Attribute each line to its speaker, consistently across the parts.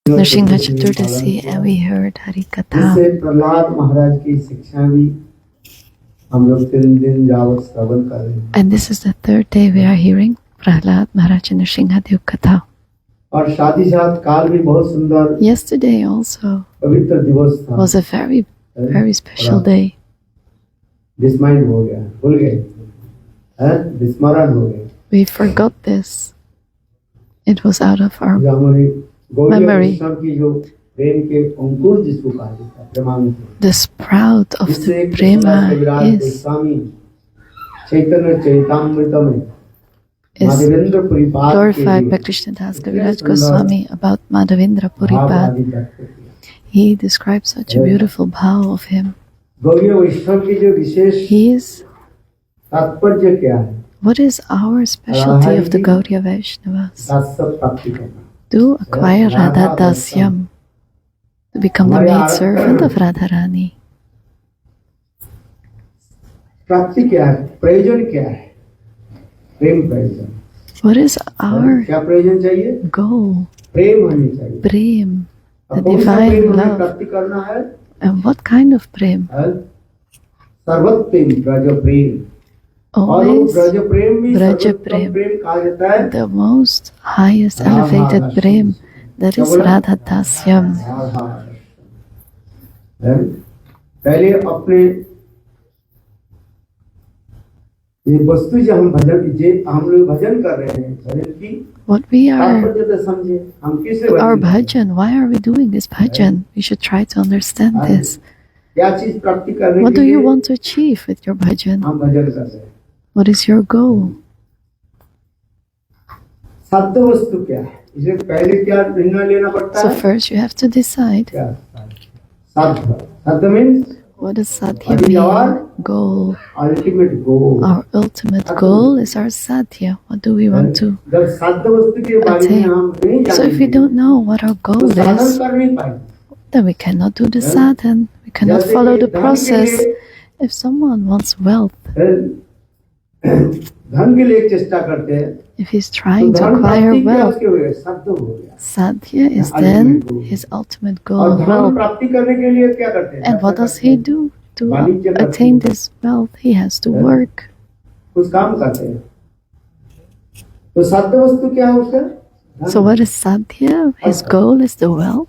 Speaker 1: Nrsimha Chaturdasi, and we heard Hari Katha.
Speaker 2: जिससे प्रहलाद महाराज की शिक्षा भी हम लोग 3 दिन जावत श्रवण कर रहे हैं.
Speaker 1: And this is the third day we are hearing Prahlad Maharaj and Nrsimha Dev Katha.
Speaker 2: और साथ ही साथ काल भी बहुत सुंदर
Speaker 1: Yesterday also
Speaker 2: पवित्र दिवस था.
Speaker 1: was a very special day.
Speaker 2: विस्मरण हो गया, भूल गए, विस्मरण हो गए.
Speaker 1: We forgot this. It was out of our
Speaker 2: हमारी गौरी
Speaker 1: memory.
Speaker 2: वैष्णव की जो प्रेम के अंकुर जिसको कहा जाता है, प्रेमांकुर.
Speaker 1: The sprout of
Speaker 2: जिससे
Speaker 1: the prema is
Speaker 2: स्वामी चैतन्य चैतामृत में माधवेंद्र पुरी पाद
Speaker 1: glorified by Krishnadas Kaviraj Goswami about Madhavendra Puripad. He describes such a beautiful bhav of him.
Speaker 2: Gauri वैष्णव की जो विशेष
Speaker 1: He is,
Speaker 2: तात्पर्य क्या है?
Speaker 1: what is our specialty of the Gaudiya Vaishnavas?
Speaker 2: दास्य प्राप्ति करना.
Speaker 1: To acquire Radha Dasyam, to become the maid servant of Radharani.
Speaker 2: प्राप्ति क्या है? प्रयोजन क्या है? प्रेम प्रयोजन.
Speaker 1: What is our
Speaker 2: क्या प्रयोजन चाहिए?
Speaker 1: goal?
Speaker 2: प्रेम होनी चाहिए.
Speaker 1: Prem, the
Speaker 2: अब कौन सा प्रेम
Speaker 1: divine
Speaker 2: हमें
Speaker 1: love.
Speaker 2: प्राप्ति करना है?
Speaker 1: And what kind of prem?
Speaker 2: सर्वोत्तम ब्रज प्रेम. और
Speaker 1: Always
Speaker 2: ब्रज प्रेम भी
Speaker 1: ब्रज
Speaker 2: सर्वोत्तम
Speaker 1: प्रेम.
Speaker 2: प्रेम कहा जाता है.
Speaker 1: the most highest elevated prem, that is Radha Dasyam.
Speaker 2: पहले अपने ये वस्तु जो हम लोग भजन कर रहे हैं, भजन की
Speaker 1: What we are,
Speaker 2: तात्पर्य तो समझे. हम किससे
Speaker 1: our
Speaker 2: भजन कर रहे हैं?
Speaker 1: bhajan, why are we doing this bhajan? We should try to understand this.
Speaker 2: क्या चीज प्राप्ति करने
Speaker 1: What
Speaker 2: के
Speaker 1: do you
Speaker 2: लिए
Speaker 1: want to achieve with your bhajan?
Speaker 2: हम भजन कर रहे हैं?
Speaker 1: What is your goal?
Speaker 2: साध्य वस्तु क्या है? इसलिए पहले क्या निर्णय लेना पड़ता
Speaker 1: So
Speaker 2: है?
Speaker 1: first you have to decide,
Speaker 2: क्या साध्य? साध्य means
Speaker 1: what does sadhya mean? Goal.
Speaker 2: Ultimate goal.
Speaker 1: Our ultimate goal is our sadhya. What do we want to
Speaker 2: जब साध्य वस्तु के बारे में हम नहीं
Speaker 1: attain? So if we
Speaker 2: जानेंगे
Speaker 1: don't know what our
Speaker 2: तो
Speaker 1: goal
Speaker 2: साधन
Speaker 1: is,
Speaker 2: कर नहीं पाएंगे.
Speaker 1: then we cannot do the sadhan. We cannot
Speaker 2: जैसे
Speaker 1: follow
Speaker 2: कि
Speaker 1: the
Speaker 2: धन के
Speaker 1: process.
Speaker 2: लिए-
Speaker 1: If someone wants wealth,
Speaker 2: धन के लिए चेष्टा करते हैं
Speaker 1: if he's
Speaker 2: तो
Speaker 1: trying to
Speaker 2: धन
Speaker 1: acquire
Speaker 2: प्राप्ति क्या
Speaker 1: wealth,
Speaker 2: उसके हो गया? साध्य हो गया.
Speaker 1: sadhya is
Speaker 2: ultimate
Speaker 1: then
Speaker 2: goal.
Speaker 1: his ultimate
Speaker 2: और
Speaker 1: goal,
Speaker 2: धन
Speaker 1: wealth.
Speaker 2: प्राप्ति करने के लिए क्या करते हैं?
Speaker 1: And what does he do to
Speaker 2: वाणिज्य करते
Speaker 1: attain
Speaker 2: हैं.
Speaker 1: this wealth? He has to work.
Speaker 2: कुछ काम करते हैं. तो साध्य वस्तु क्या है उसका? धन.
Speaker 1: So what is sadhya? His goal is the wealth.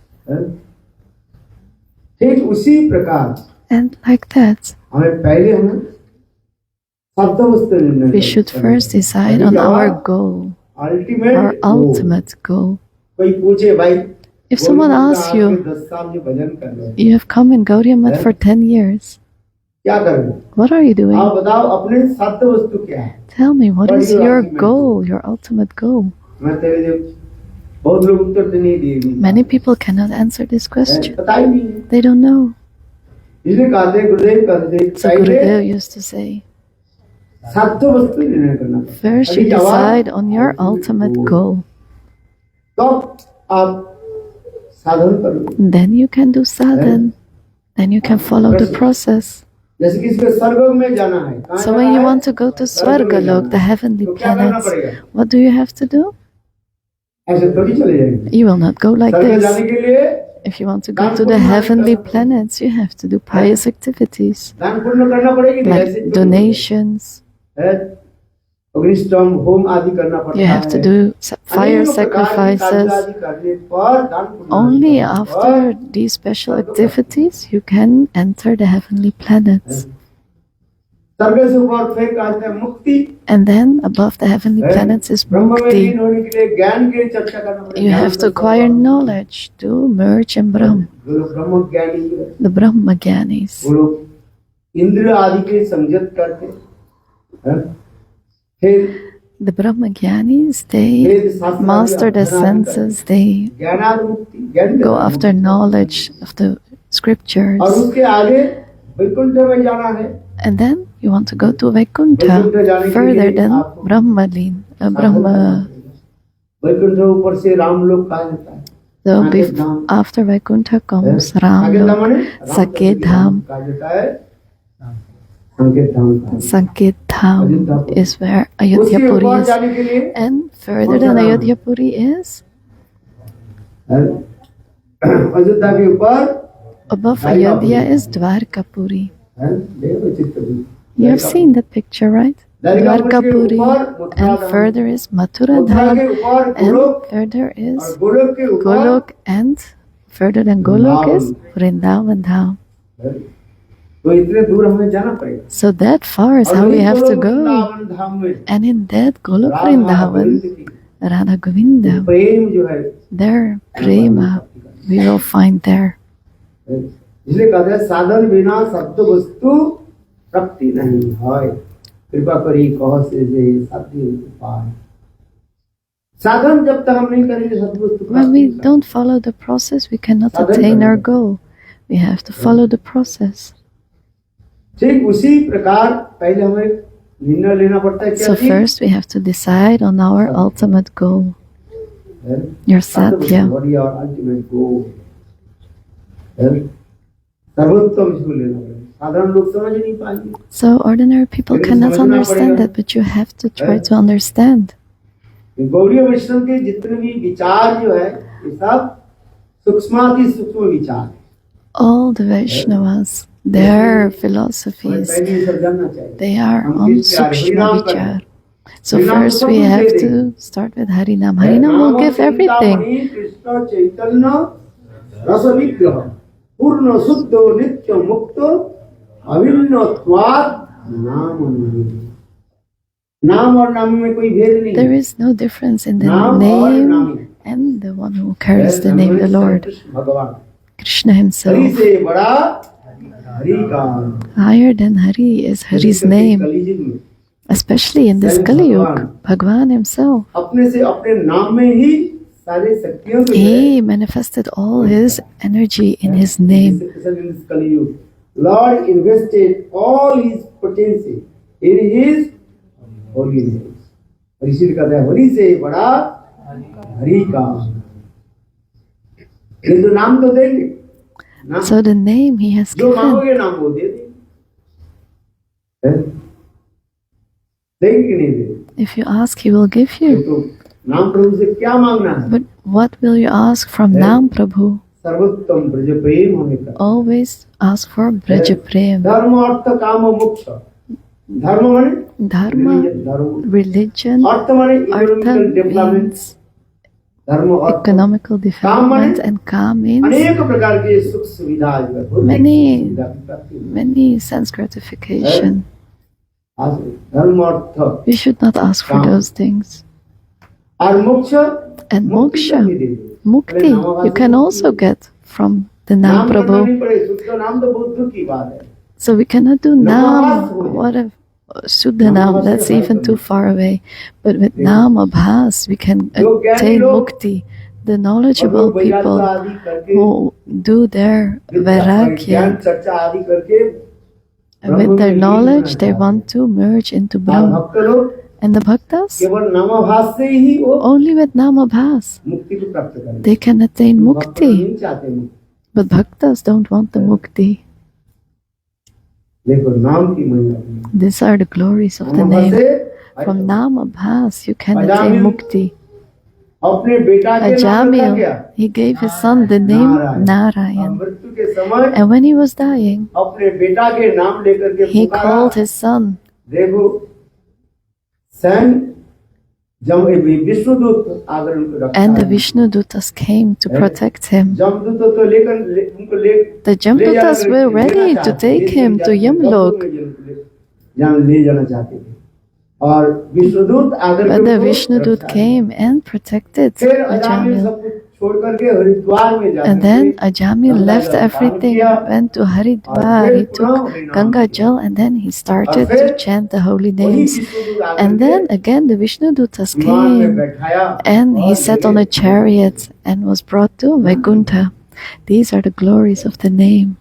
Speaker 2: ठीक उसी प्रकार
Speaker 1: And like that,
Speaker 2: हमें पहले हमें साध्य वस्तु निर्णय
Speaker 1: we should first decide on our goal,
Speaker 2: ultimate
Speaker 1: our ultimate goal.
Speaker 2: कोई पूछे भाई
Speaker 1: If someone asks you,
Speaker 2: 10 साल से भजन कर रहे हैं,
Speaker 1: you have come in Gaudiya Math for 10 years,
Speaker 2: क्या कर रहे हैं?
Speaker 1: what are you
Speaker 2: आप
Speaker 1: doing?
Speaker 2: बताओ अपने साध्य वस्तु क्या है?
Speaker 1: Tell me, what
Speaker 2: What
Speaker 1: is
Speaker 2: is your
Speaker 1: your
Speaker 2: ultimate
Speaker 1: goal, your ultimate goal?
Speaker 2: मैं तेरे जब बहुत लोग उत्तर तो नहीं दिए.
Speaker 1: Many people cannot answer this question.
Speaker 2: पता ही नहीं है.
Speaker 1: They don't know.
Speaker 2: इसलिए कहते हैं गुरुदेव कहते हैं
Speaker 1: So Gurudev used to say,
Speaker 2: साध्य वस्तु निर्णय करना.
Speaker 1: first you
Speaker 2: अभी जवाब-
Speaker 1: decide on your ultimate goal.
Speaker 2: तो आप साधन करो.
Speaker 1: Then you can do sadhan. Then you can follow the process.
Speaker 2: जैसे किसी को स्वर्ग में जाना है. कहाँ
Speaker 1: So
Speaker 2: जाना
Speaker 1: when you
Speaker 2: है?
Speaker 1: want to go to Swargalok, the heavenly
Speaker 2: तो क्या करना
Speaker 1: planets,
Speaker 2: पड़ेगा?
Speaker 1: what do you have to do?
Speaker 2: ऐसे थोड़ी चले जाएंगे.
Speaker 1: You will not go like
Speaker 2: स्वर्ग
Speaker 1: this.
Speaker 2: जाने के लिए
Speaker 1: If you want to go to the heavenly planets, you have to do pious activities
Speaker 2: दान पुण्य करना पड़ेगी.
Speaker 1: like donations.
Speaker 2: अग्निष्टम होम आदि करना पड़ता है.
Speaker 1: You have to do fire
Speaker 2: अनेकों प्रकार की कार्य
Speaker 1: sacrifices.
Speaker 2: आदि करने पर दान पुण्य
Speaker 1: Only
Speaker 2: होता है.
Speaker 1: after these special activities you can enter the heavenly planets.
Speaker 2: स्वर्ग से ऊपर फिर कहते हैं मुक्ति.
Speaker 1: And then above the heavenly planets is
Speaker 2: ब्रह्म में लीन
Speaker 1: mukti.
Speaker 2: होने के लिए ज्ञान की चर्चा करना पड़ेगा.
Speaker 1: You have to acquire knowledge to merge in Brahm,
Speaker 2: जो लोग ब्रह्म ज्ञानी हैं,
Speaker 1: the Brahma Gyanis.
Speaker 2: वो लोग इंद्रिय आदि के संयत करते हैं. फिर
Speaker 1: The Brahma Gyanis, they
Speaker 2: वेद शास्त्र
Speaker 1: master the senses, they
Speaker 2: ज्ञानाद मुक्ति ज्ञान
Speaker 1: go after knowledge of the
Speaker 2: और
Speaker 1: scriptures.
Speaker 2: उसके आगे वैकुंठ में जाना है.
Speaker 1: And then you want to go to Vaikuntha, further than Brahmalin, Brahma.
Speaker 2: Vaikuntha ऊपर से राम लोग कहा जाता है.
Speaker 1: So after Vaikuntha comes
Speaker 2: आगे
Speaker 1: Ram,
Speaker 2: धाम माने?
Speaker 1: Saket Dham.
Speaker 2: कहा जाता है. संकेत धाम कहा जाता है.
Speaker 1: Sanket Dham is where Ayodhya
Speaker 2: उसके
Speaker 1: Puri
Speaker 2: ऊपर
Speaker 1: is.
Speaker 2: जाने के लिए
Speaker 1: And further than Ayodhya Puri is
Speaker 2: Ayodhya के ऊपर
Speaker 1: Above Ayodhya is Dwarkapuri.
Speaker 2: है, देखो चित्र भी।
Speaker 1: You have seen that picture, right? Dwarkapuri, and further is Mathura
Speaker 2: Mathura के
Speaker 1: Dham,
Speaker 2: ऊपर
Speaker 1: and
Speaker 2: गोलोक
Speaker 1: further
Speaker 2: और
Speaker 1: is
Speaker 2: गोलोक के ऊपर
Speaker 1: Golok, and further than Golok is Vrindavan Dham.
Speaker 2: तो इतने दूर हमें जाना पड़ेगा।
Speaker 1: So that far is
Speaker 2: और
Speaker 1: how we
Speaker 2: वही
Speaker 1: have to
Speaker 2: Golok
Speaker 1: go.
Speaker 2: Vrindavan धाम में
Speaker 1: And in that Golok
Speaker 2: Radha
Speaker 1: Vrindavan,
Speaker 2: Govind की
Speaker 1: Radha Govinda,
Speaker 2: प्रेम जो है
Speaker 1: their prema we will find there.
Speaker 2: इसलिए कहते हैं साधन बिना शब्द वस्तु प्राप्ति नहीं है, कृपा करी कह से जे साध्य उपाय। साधन जब तक हम नहीं करेंगे शब्द वस्तु
Speaker 1: When
Speaker 2: प्राप्ति
Speaker 1: we
Speaker 2: नहीं
Speaker 1: don't follow the process, we cannot attain our goal. We have to follow the process.
Speaker 2: ठीक उसी प्रकार पहले हमें निर्णय लेना पड़ता है क्या
Speaker 1: So first we have to decide on our ultimate goal, your sadhya.
Speaker 2: What is your ultimate goal? सर्वोत्तम इसको लेना पड़ेगा, साधारण लोग समझ नहीं पाएंगे।
Speaker 1: So ordinary people cannot understand that, but you have to try to understand.
Speaker 2: Gaudiya वैष्णव के जितने भी विचार जो है ये सब सूक्ष्माति सूक्ष्म विचार है।
Speaker 1: All the Vaishnavas, their philosophies,
Speaker 2: पहले ये सब जानना चाहिए।
Speaker 1: they are on Sukshma Vichar. So first we have to start with Harinam. Harinam will give everything.
Speaker 2: Krishna Chaitanya रस विग्रह पूर्ण शुद्ध नित्य मुक्त अभिन्नत्वात् नाम नहीं। नाम और नाम में कोई भेद नहीं।
Speaker 1: There is no difference in the
Speaker 2: नाम और
Speaker 1: name
Speaker 2: नामी।
Speaker 1: and the one who carries the name, the Lord,
Speaker 2: भगवान
Speaker 1: Krishna
Speaker 2: हरि
Speaker 1: himself.
Speaker 2: से बड़ा हरि का
Speaker 1: Higher than Hari is Hari's name,
Speaker 2: कलियुग में
Speaker 1: especially in this Kali Yuga. Bhagwan himself,
Speaker 2: अपने से अपने नाम में ही सारे शक्तियों को
Speaker 1: he manifested all his energy in his name.
Speaker 2: Lord invested all his potency in his holy name. और इसीलिए कहते हैं हरि से बड़ा हरि का। ये तो नाम तो देंगे ना,
Speaker 1: So the name he has
Speaker 2: जो
Speaker 1: given,
Speaker 2: मांगोगे नाम वो दे देंगे। देंगे कि नहीं देंगे?
Speaker 1: if you ask, he will give you.
Speaker 2: तो नाम प्रभु से क्या मांगना है?
Speaker 1: But what will you ask from Nam Prabhu?
Speaker 2: सर्वोत्तम ब्रज प्रेम होने का।
Speaker 1: Always ask for Braja Prem.
Speaker 2: धर्म अर्थ काम मोक्ष। धर्म माने
Speaker 1: Dharma,
Speaker 2: धर्म,
Speaker 1: religion,
Speaker 2: अर्थ माने इकोनॉमिकल
Speaker 1: Artha
Speaker 2: डेवलपमेंट,
Speaker 1: means
Speaker 2: धर्म अर्थ
Speaker 1: economical development, and Ka means
Speaker 2: अनेक प्रकार के सुख सुविधा जो है, भौतिक
Speaker 1: Many-
Speaker 2: सुविधा की प्राप्ति।
Speaker 1: many sense gratification.
Speaker 2: आज धर्म अर्थ
Speaker 1: We should not ask for those things.
Speaker 2: और मोक्ष,
Speaker 1: And
Speaker 2: मुक्ति
Speaker 1: moksha,
Speaker 2: भी दे दे।
Speaker 1: mukti, you can also get from the Nam
Speaker 2: नाम करना
Speaker 1: Prabhu.
Speaker 2: नहीं पड़े, शुद्ध नाम तो बहुत दुख की बात है।
Speaker 1: So we cannot do
Speaker 2: Namabhas
Speaker 1: Nam, what if Shuddha Nam, that's even too far away. But with Nam Abhas, we can attain mukti. The
Speaker 2: और
Speaker 1: knowledgeable
Speaker 2: लोग वैराग्य
Speaker 1: people
Speaker 2: आदि करके,
Speaker 1: who do their
Speaker 2: ज्ञान
Speaker 1: vairagya,
Speaker 2: चर्चा आदि करके
Speaker 1: with their knowledge, they want to merge into
Speaker 2: और
Speaker 1: Brahma.
Speaker 2: भक्त लोग
Speaker 1: And the bhaktas,
Speaker 2: केवल नामाभास से ही वो
Speaker 1: only with Nam Abhas,
Speaker 2: मुक्ति को प्राप्त करेंगे।
Speaker 1: they can attain
Speaker 2: भक्त
Speaker 1: mukti.
Speaker 2: नहीं चाहते मुक्ति।
Speaker 1: But bhaktas don't want the mukti.
Speaker 2: देखो नाम की महिमा।
Speaker 1: These are the glories of the
Speaker 2: नामाभास
Speaker 1: name.
Speaker 2: से
Speaker 1: From Nam Abhas, you can attain mukti.
Speaker 2: अपने बेटा के नाम रखा गया।
Speaker 1: Ajamil, he gave his son the name
Speaker 2: और
Speaker 1: Narayan.
Speaker 2: मृत्यु के समय
Speaker 1: And when he was dying,
Speaker 2: अपने बेटा के नाम लेकर के
Speaker 1: he
Speaker 2: पुकारा।
Speaker 1: called his son.
Speaker 2: देखो सैन जब विष्णुदूत आकर उनको रखा
Speaker 1: And the
Speaker 2: है।
Speaker 1: Vishnu Dutas came to protect him.
Speaker 2: जमदूत तो उनको ले
Speaker 1: The Jamdutas were ready to take him to Yamlok.
Speaker 2: ले जाना चाहते थे और विष्णुदूत आकर
Speaker 1: But the Vishnu Dut came and protected
Speaker 2: फिर अजामिल
Speaker 1: Ajamil.
Speaker 2: सब कुछ छोड़ करके हरिद्वार में जाकर
Speaker 1: And then Ajamil left everything, went to Haridwar, he took Ganga Jal, and then he started to chant the holy names. And then again the Vishnu Dutas
Speaker 2: विमान में
Speaker 1: came,
Speaker 2: बैठाया
Speaker 1: and he
Speaker 2: और
Speaker 1: sat
Speaker 2: ले
Speaker 1: on
Speaker 2: गए।
Speaker 1: a chariot and was brought to Vaikuntha. These are the glories of the name.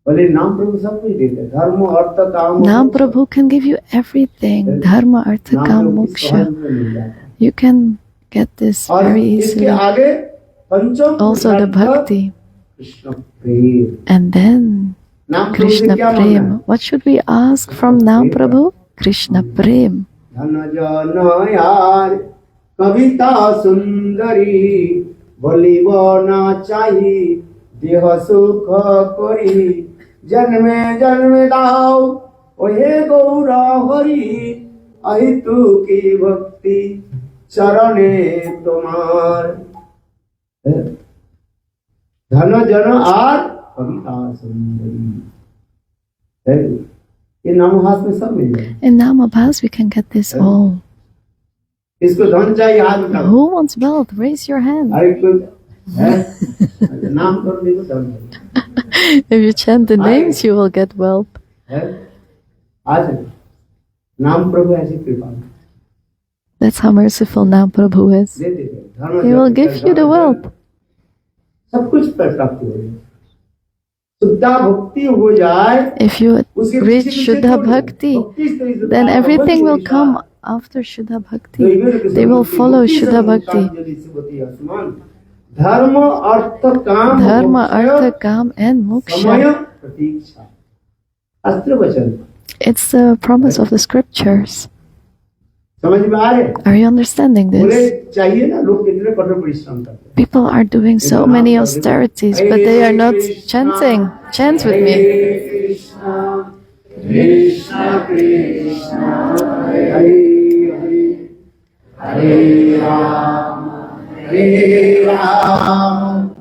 Speaker 2: बोले नाम प्रभु सब कुछ देते हैं, धर्म अर्थ काम
Speaker 1: Nam
Speaker 2: मोक्ष।
Speaker 1: Prabhu can give you everything, Dharma, Artha,
Speaker 2: नाम
Speaker 1: Kam,
Speaker 2: प्रभु की सहज
Speaker 1: Moksha.
Speaker 2: में मिल जाता है।
Speaker 1: You can get this
Speaker 2: और
Speaker 1: very
Speaker 2: इसके
Speaker 1: easily.
Speaker 2: आगे पंचम
Speaker 1: Also the
Speaker 2: पुरुषार्थ
Speaker 1: Bhakti,
Speaker 2: Krishna Prem.
Speaker 1: and then
Speaker 2: नाम प्रभु से
Speaker 1: Krishna
Speaker 2: क्या मांगना
Speaker 1: Prem.
Speaker 2: है?
Speaker 1: What should we ask from Nam Prabhu? Krishna Prem.
Speaker 2: धन जन यार कविता सुंदरी বলিব না চাহি দেহ সুখ করি জন্মে জন্মে দাও ওহে গৌর হরি আহিতু কি ভক্তি চরণে তোমার ধন জন আর कविता सुंदरी ये नामोभास में सब मिल जाए
Speaker 1: In Namabhas, we can get this all.
Speaker 2: इसको धन चाहिए हाथ उठाओ
Speaker 1: Who wants wealth? Raise your hand.
Speaker 2: अरे कोई नाम कर देखो धन
Speaker 1: If you chant the names, you will get wealth.
Speaker 2: आज नाम प्रभु ऐसी कृपा
Speaker 1: That's how merciful Nam Prabhu is.
Speaker 2: दे देते धन
Speaker 1: He will give you the wealth.
Speaker 2: सब कुछ प्राप्त हो जाए शुद्धा भक्ति हो जाए
Speaker 1: If you reach Shuddha Bhakti, then everything will come after Shuddha Bhakti. They will follow Shuddha Bhakti.
Speaker 2: Dharma, Artha, Kam,
Speaker 1: Dharma, Artha, Kam, and Moksha. It's the promise of the scriptures. Are you understanding this? People are doing so many austerities, but they are not chanting. Chant with me.
Speaker 2: Krishna Krishna Hare Hare Hare Ram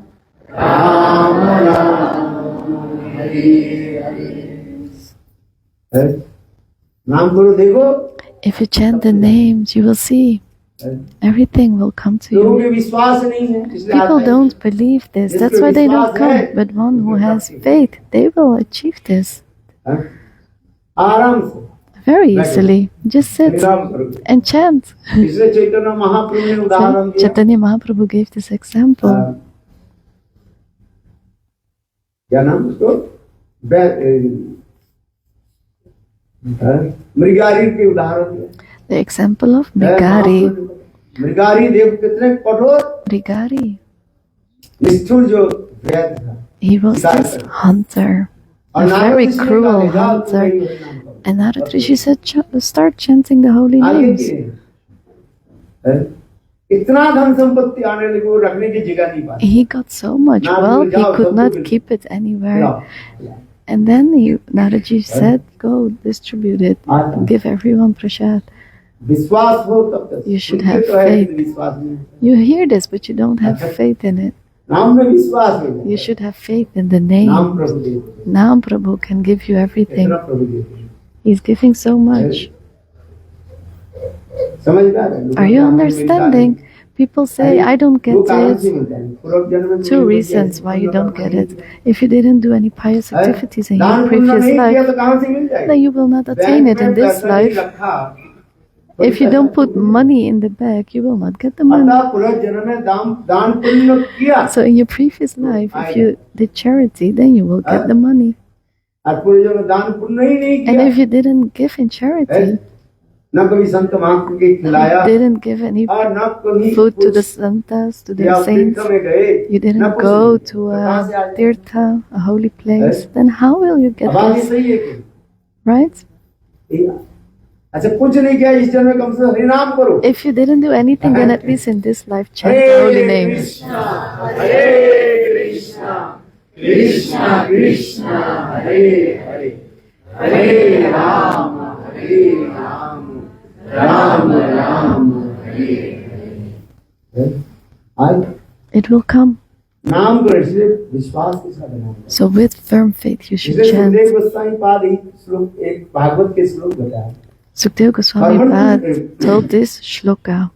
Speaker 2: Ram Ram Hare Hare नाम करो देखो
Speaker 1: If you chant the names, you will see everything will come to
Speaker 2: लोगों
Speaker 1: you.
Speaker 2: के विश्वास नहीं है इसलिए
Speaker 1: People
Speaker 2: आता
Speaker 1: don't believe this. That's why they don't come. But one who has faith, they will achieve this
Speaker 2: है आराम से
Speaker 1: very easily. Just sit
Speaker 2: विराम करो
Speaker 1: and chant.
Speaker 2: इसलिए चैतन्य महाप्रभु ने उदाहरण दिया
Speaker 1: Chaitanya Mahaprabhu gave this example.
Speaker 2: क्या नाम उसको मृगारी के उदाहरण दिया
Speaker 1: The example of Mrigari.
Speaker 2: मृगारी देव कितने कठोर
Speaker 1: Mrigari.
Speaker 2: निष्ठुर जो वैद्य था
Speaker 1: He was this hunter, a very cruel hunter. And Narad Rishi said, start chanting the holy names.
Speaker 2: इतना धन संपत्ति आने लगी वो रखने की जगह नहीं पाती
Speaker 1: He got so much wealth, he could not keep it anywhere. And then Naraji said, go distribute it, give everyone prasad.
Speaker 2: विश्वास हो तब तक
Speaker 1: You should have faith.
Speaker 2: विश्वास नहीं
Speaker 1: You hear this, but you don't have faith in it.
Speaker 2: नाम में विश्वास हो
Speaker 1: You should have faith in the
Speaker 2: नाम
Speaker 1: name.
Speaker 2: प्रभु देते
Speaker 1: Nam Prabhu can give you everything.
Speaker 2: इतना प्रभु देते
Speaker 1: He's giving so much.
Speaker 2: समझ में आ रहा है
Speaker 1: Are you understanding? People say, I don't get it. Two reasons why you don't get it. If you didn't do any pious activities in your previous life, then you will not attain it in this life. If you don't put money in the bag, you will not get the money. So in your previous life, if you did charity, then you will get the money. And if you didn't give in charity, didn't give any food to the santas, to the saints, you didn't go to a tirtha, a holy place, then how will you get this? Right?
Speaker 2: अच्छा कुछ नहीं किया इस जन्म में कम से हरि नाम करो
Speaker 1: If you didn't do anything, then at least in this life, chant the holy names.
Speaker 2: Hare Krishna Krishna Krishna Hare Hare Hare Ram Ram Ram Hare Hare
Speaker 1: It will come.
Speaker 2: नाम करो इसलिए विश्वास के साथ नाम करो
Speaker 1: So with firm faith, you should
Speaker 2: इसलिए
Speaker 1: chant.
Speaker 2: सुखदेव गोस्वामी पाद एक श्लोक एक भागवत के श्लोक बताया
Speaker 1: Sukdev Goswami Pad told this shloka.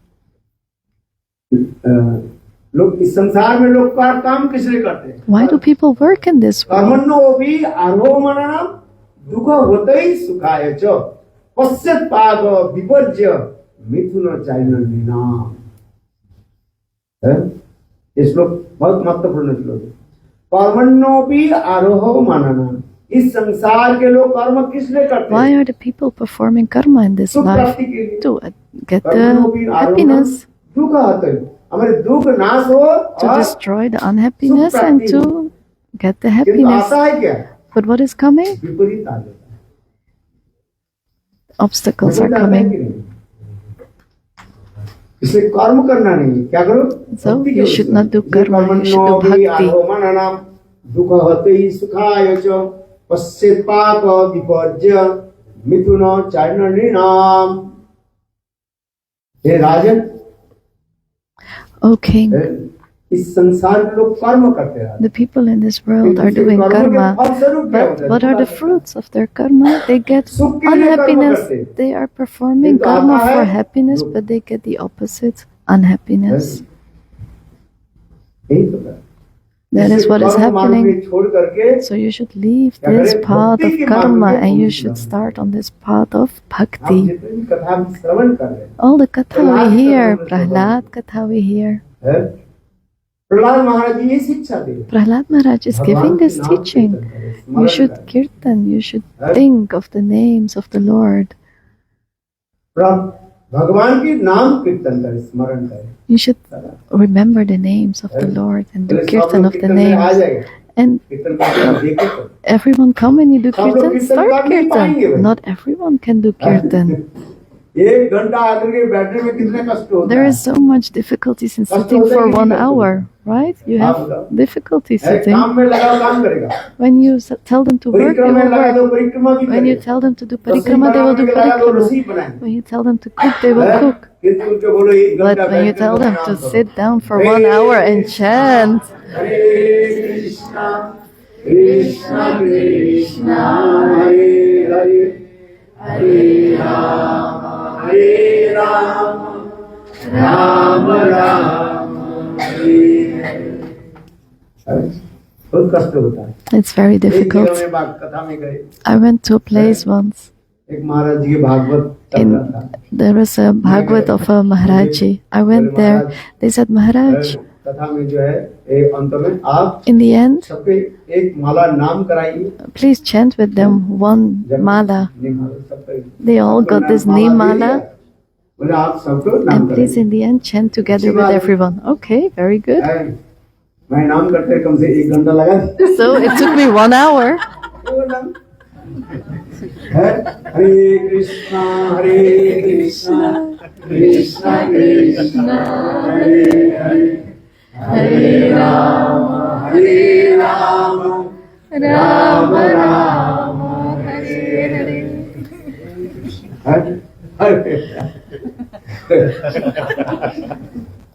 Speaker 2: लोग इस संसार में लोग का काम किस लिए करते हैं
Speaker 1: Why do people work in this world?
Speaker 2: कर्मण्यो भी आरोमणम दुख होतई सुखाय च पश्चात पाग विपर्ज्य मिथुन चाइनन्दिना ये श्लोक बहुत महत्वपूर्ण श्लोक है कर्मण्यो भी आरोह मननम इस संसार के लोग कर्म किस लिए करते
Speaker 1: Why
Speaker 2: हैं
Speaker 1: are the people performing karma in this
Speaker 2: सुख
Speaker 1: life?
Speaker 2: प्राप्ति के लिए
Speaker 1: To get
Speaker 2: कर्मण्यो भी
Speaker 1: the
Speaker 2: आरोह
Speaker 1: happiness,
Speaker 2: दुख होतई हमारे दुख नाश हो
Speaker 1: to
Speaker 2: और
Speaker 1: destroy the unhappiness and to get the
Speaker 2: किंतु
Speaker 1: happiness.
Speaker 2: आता है क्या
Speaker 1: But what is coming?
Speaker 2: विपरीत आ जाता है
Speaker 1: Obstacles are
Speaker 2: विपरीत आता है
Speaker 1: coming.
Speaker 2: कि नहीं? इसलिए कर्म करना नहीं, क्या करो?
Speaker 1: So
Speaker 2: भक्ति
Speaker 1: you
Speaker 2: करो।
Speaker 1: should not do
Speaker 2: इसलिए
Speaker 1: karma, you should do
Speaker 2: कर्मण्योऽपि
Speaker 1: bhakti.
Speaker 2: अधोमननं दुःखहते सुखाय च पश्येत् पाप विपर्ज्य मिथुन चारणीनाम। हे राजन,
Speaker 1: O king,
Speaker 2: इस संसार के लोग कर्म करते हैं।
Speaker 1: the people in this world are doing karma, but what are the fruits of their karma? They get unhappiness. They are performing karma for happiness, but they get the opposite, unhappiness.
Speaker 2: यही तो है।
Speaker 1: That is what is
Speaker 2: कर्म मार्ग में
Speaker 1: happening.
Speaker 2: छोड़ करके
Speaker 1: So you should leave this path of karma and you should start on this path of
Speaker 2: हम
Speaker 1: bhakti.
Speaker 2: जितने भी कथा हम श्रवण कर रहे
Speaker 1: All the katha we hear, Prahlad katha we hear.
Speaker 2: हैं, प्रहलाद महाराज जी ये शिक्षा दे।
Speaker 1: Prahlad Maharaj is giving this teaching. You should kirtan, you should think of the names of the Lord.
Speaker 2: भगवान के नाम कीर्तन करें, स्मरण करें।
Speaker 1: You should remember the names of the Lord and do kirtan of the names. And
Speaker 2: कीर्तन करके देखे तो
Speaker 1: everyone come and you do
Speaker 2: सब लोग
Speaker 1: kirtan,
Speaker 2: कीर्तन
Speaker 1: start
Speaker 2: कर नहीं पाएंगे
Speaker 1: kirtan.
Speaker 2: भाई।
Speaker 1: Not everyone can do kirtan.
Speaker 2: एक घंटा आकर के बैठने में कितने कष्ट होता
Speaker 1: There
Speaker 2: है।
Speaker 1: is so much difficulties in sitting for 1 hour, right? You have difficulty
Speaker 2: है,
Speaker 1: sitting.
Speaker 2: काम में लगा काम करेगा।
Speaker 1: When you tell them to work, they
Speaker 2: परिक्रमा में
Speaker 1: will
Speaker 2: लगा
Speaker 1: work.
Speaker 2: दो, परिक्रमा भी
Speaker 1: When you
Speaker 2: करेगा।
Speaker 1: tell them to do
Speaker 2: रसोई
Speaker 1: parikrama, they will
Speaker 2: बनाने
Speaker 1: do
Speaker 2: में लगा दो,
Speaker 1: parikrama.
Speaker 2: रसोई बनाएंगे।
Speaker 1: When you tell them to cook, they will
Speaker 2: हैं?
Speaker 1: cook.
Speaker 2: किंतु उनको बोलो एक
Speaker 1: But
Speaker 2: घंटा
Speaker 1: when you
Speaker 2: बैठ
Speaker 1: tell
Speaker 2: के
Speaker 1: them
Speaker 2: नाम
Speaker 1: to
Speaker 2: करो।
Speaker 1: sit down for 1 hour and chant,
Speaker 2: हरे कृष्णा कृष्णा कृष्णा हरे हरे हरे राम राम राम हरे हरे। बहुत कष्ट होता है।
Speaker 1: it's very
Speaker 2: एक जगह
Speaker 1: difficult.
Speaker 2: में बात कथा में गए,
Speaker 1: I went to a place once.
Speaker 2: एक महाराज जी के भागवत चल रहा था।
Speaker 1: There was a Bhagavad of a Maharaji. I went there. They said, Maharaj,
Speaker 2: कथा में जो है एक अंत में आप
Speaker 1: in the end,
Speaker 2: सबके एक माला नाम कराइए।
Speaker 1: please chant with them one mala. They all got this name mala.
Speaker 2: बोले आप सबको नाम
Speaker 1: And please,
Speaker 2: कराइए।
Speaker 1: in the end, chant together with everyone. Okay, very good.
Speaker 2: मैं नाम करते कम से 1 घंटा लगा दी।
Speaker 1: So it took me 1 hour.
Speaker 2: वो नाम है, हरे कृष्णा कृष्णा कृष्णा हरे हरे हरे राम राम राम हरे हरे।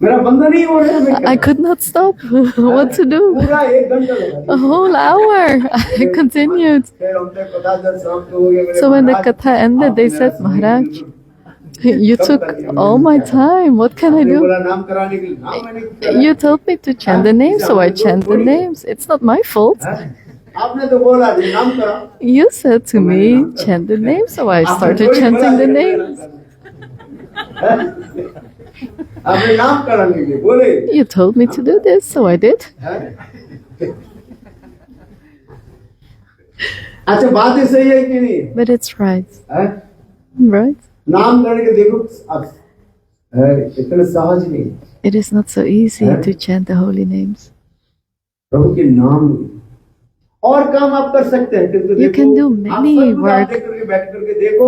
Speaker 2: मेरा बंद नहीं हो रहा है।
Speaker 1: I could not stop. What to do?
Speaker 2: पूरा 1 घंटा लगा
Speaker 1: A whole hour. I continued.
Speaker 2: फिर हमने कथा जब समाप्त हो गया, मेरे
Speaker 1: So when the
Speaker 2: Maharaj,
Speaker 1: katha ended, they said, Maharaj, you took all my time. What can I
Speaker 2: आपने
Speaker 1: do?
Speaker 2: बोला नाम कराने के लिए, नाम मैंने कराया।
Speaker 1: You told me to chant the names, so I chant the names. It's not my fault.
Speaker 2: हैं? आपने तो बोला जी नाम करा।
Speaker 1: You said to me, chant the names, so I
Speaker 2: आपने
Speaker 1: started
Speaker 2: थोड़ी बोला
Speaker 1: chanting the
Speaker 2: कि
Speaker 1: names.
Speaker 2: हैं? आपने नाम कराने के लिए बोले
Speaker 1: You told me to do this, so I did.
Speaker 2: हैं? अच्छा बात ही सही है कि नहीं
Speaker 1: But it's right.
Speaker 2: है?
Speaker 1: Right?
Speaker 2: नाम करने के देखो अब है, इतने सहज नहीं।
Speaker 1: It is not so easy to chant the holy names.
Speaker 2: प्रभु के नाम और काम आप कर सकते हैं, किंतु
Speaker 1: You
Speaker 2: देखो,
Speaker 1: can do
Speaker 2: आप
Speaker 1: many
Speaker 2: सब कुछ
Speaker 1: work.
Speaker 2: आप लेकर के बैठ करके देखो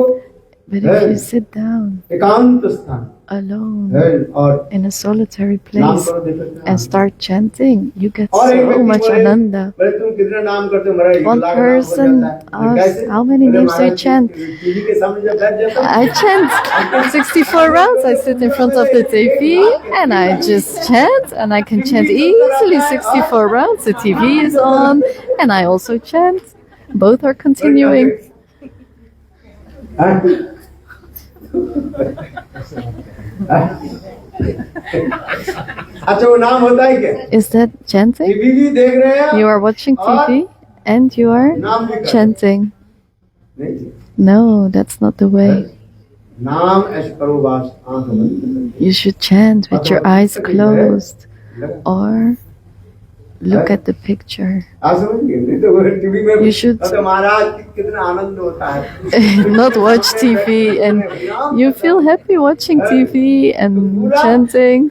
Speaker 1: But if you sit down
Speaker 2: एकांत स्थान
Speaker 1: alone
Speaker 2: है और
Speaker 1: in a solitary
Speaker 2: नाम
Speaker 1: place
Speaker 2: करो देखो
Speaker 1: and start chanting, you get
Speaker 2: और एक
Speaker 1: so
Speaker 2: व्यक्ति
Speaker 1: much
Speaker 2: बोले,
Speaker 1: ananda.
Speaker 2: बोले तुम कितना नाम करते हो? मेरा 1
Speaker 1: One
Speaker 2: लाख नाम हो
Speaker 1: person
Speaker 2: जाता है।
Speaker 1: asked,
Speaker 2: कैसे?
Speaker 1: how many
Speaker 2: बोले,
Speaker 1: names do you
Speaker 2: Maharaj,
Speaker 1: chant?
Speaker 2: TV के सामने जब बैठ जाता हूं,
Speaker 1: I chant 64 rounds. I sit in front of the TV and I just chant, and I can chant easily 64 rounds. The TV is on and I also chant. Both are continuing.
Speaker 2: हैं? अच्छा वो नाम होता है क्या?
Speaker 1: Is that chanting?
Speaker 2: TV भी देख रहे हैं
Speaker 1: You are watching TV and you are
Speaker 2: नाम भी कर
Speaker 1: chanting.
Speaker 2: नहीं जी।
Speaker 1: No, that's not the way.
Speaker 2: नाम ऐसे करो बस आंख बंद करके।
Speaker 1: You should chant with your eyes closed or look at the picture.
Speaker 2: आप समझ गए? नहीं तो वो टीवी में
Speaker 1: You should-
Speaker 2: तो महाराज कितना आनंद होता है।
Speaker 1: Not watch TV and you feel happy watching TV and chanting.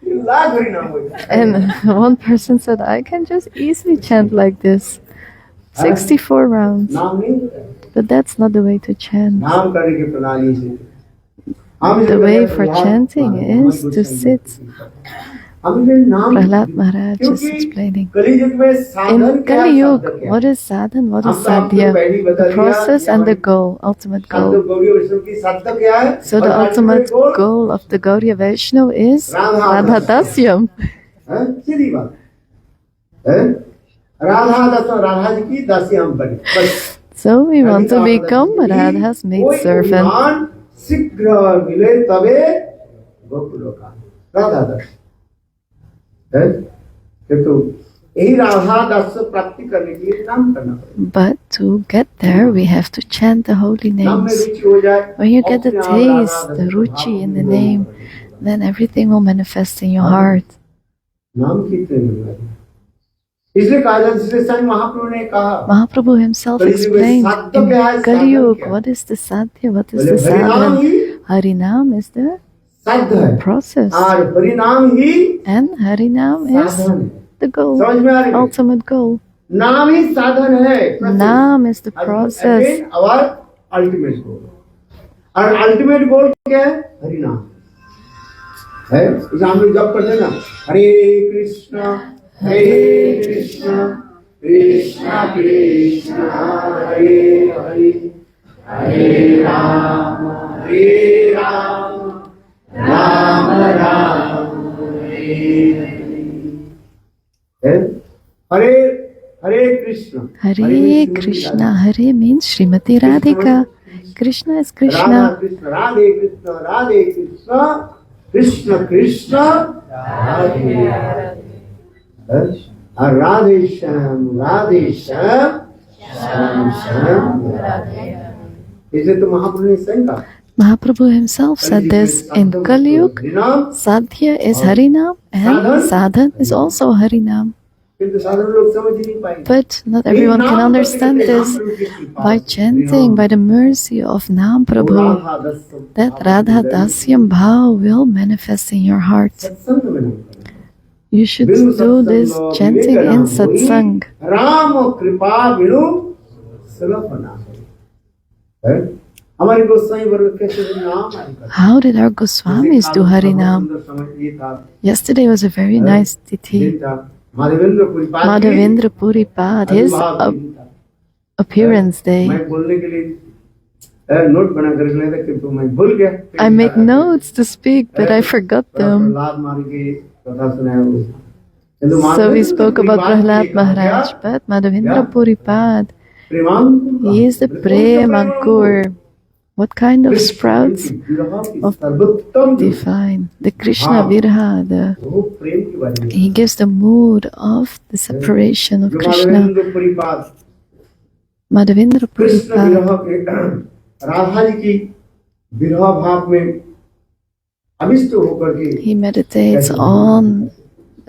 Speaker 2: Lakh Hari नाम होता है।
Speaker 1: And one person said, I can just easily chant like this. 64 rounds.
Speaker 2: नाम नहीं होता है।
Speaker 1: But that's not the way to chant.
Speaker 2: नाम करने की प्रणाली से
Speaker 1: The way for chanting is to sit. Prahlad Maharaj is explaining. In Kali Yuga, what is sadhan, what is sadhya? The process and the goal, ultimate goal. So the ultimate goal of the Gaudiya Vaishnava is Radha Dasyam. So we want to become Radha's maid servant. But to get there, we have to chant the holy names. When you get the taste, the ruchi in the name, then everything will manifest in your heart. Mahaprabhu himself explained in Kali Yuga, what is the sadhya, what is the sadhana? Harinam is the process. And Harinam is the goal, ultimate goal. Naam is the process.
Speaker 2: Our ultimate goal. Our ultimate goal क्या है? हरिनाम है. इसे हम लोग जप करते हैं ना. हरे Krishna Krishna Krishna Hare Hare Hare Ram Ram Ram Hare Hare Krishna.
Speaker 1: Hare Krishna. Hare means Srimati Radhika. Krishna is Krishna.
Speaker 2: Radhe Krishna, Radhe Krishna, Krishna Krishna, Radhe Radhe. Radhe Shyam, Radhe Shyam, Shyam Shyam, Radhe. इसे तो महाप्रभु ने संगा.
Speaker 1: Mahaprabhu himself said this in Kali Yuga. Sadhya is Harinam and sadhan is also Harinam. But not everyone can understand this. By chanting, by the mercy of Nam Prabhu, that Radha Dasyam Bhav will manifest in your heart. You should do this chanting in satsang. How did our Goswamis do Harinam? Yesterday was a very nice tithi. Madhavendra Puri Pad, his appearance day. I make notes to speak, but I forgot them. So we spoke about Prahlad Maharaj, but Madhavendra Puri Pad, he is the Prem Ankur. What kind of sprouts of divine, the Krishna Virha, he gives the mood of the separation of Krishna. Madhavendra Puripad. He meditates on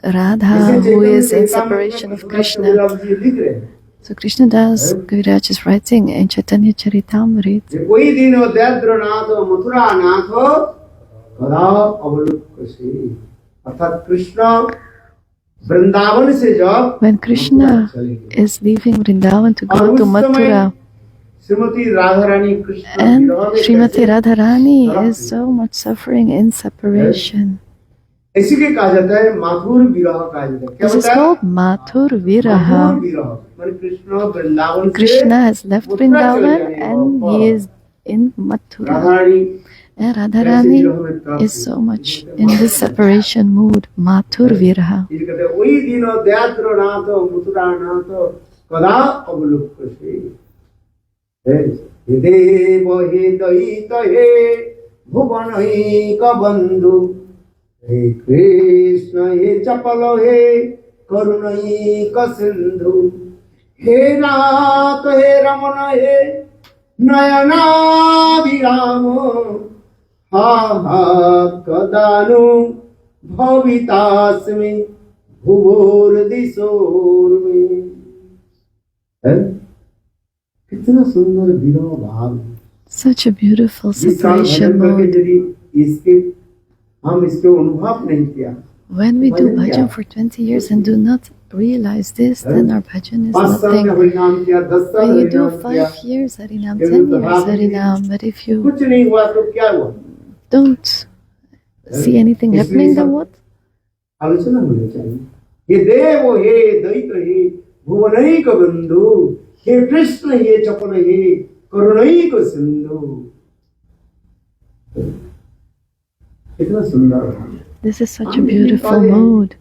Speaker 1: Radha, who is in separation of Krishna. So Krishna Das Kaviraj is writing in Chaitanya Charitamrita. When Krishna is leaving Vrindavan to go to Mathura, and Srimati Radharani is so much suffering in separation. This is called Mathur Viraha. Krishna has left Vrindavan and he is in Mathura. And Radharani is so much in this separation mood, Mathur Viraha.
Speaker 2: हे कृष्ण हे चपल हे करुणैक सिंधु हे नाथ हे रमण हे नयनाभिराम हा हा कदानु भवितास्मि भुवोर्दिशोर्मे. कितना सुंदर विरह भाव.
Speaker 1: Such a beautiful separation mode. When we do bhajan for 20 years and do not realize this, then our bhajan is nothing. When you do 5 years Harinam, 10 years Harinam, but if you don't see anything happening, then what?
Speaker 2: आलोचना होनी चाहिए। हे देव हे दैत हे भुवनैक बंधु हे कृष्ण हे चपल हे करुणैक सिंधु। कितना सुंदर है।
Speaker 1: This is such a beautiful mood.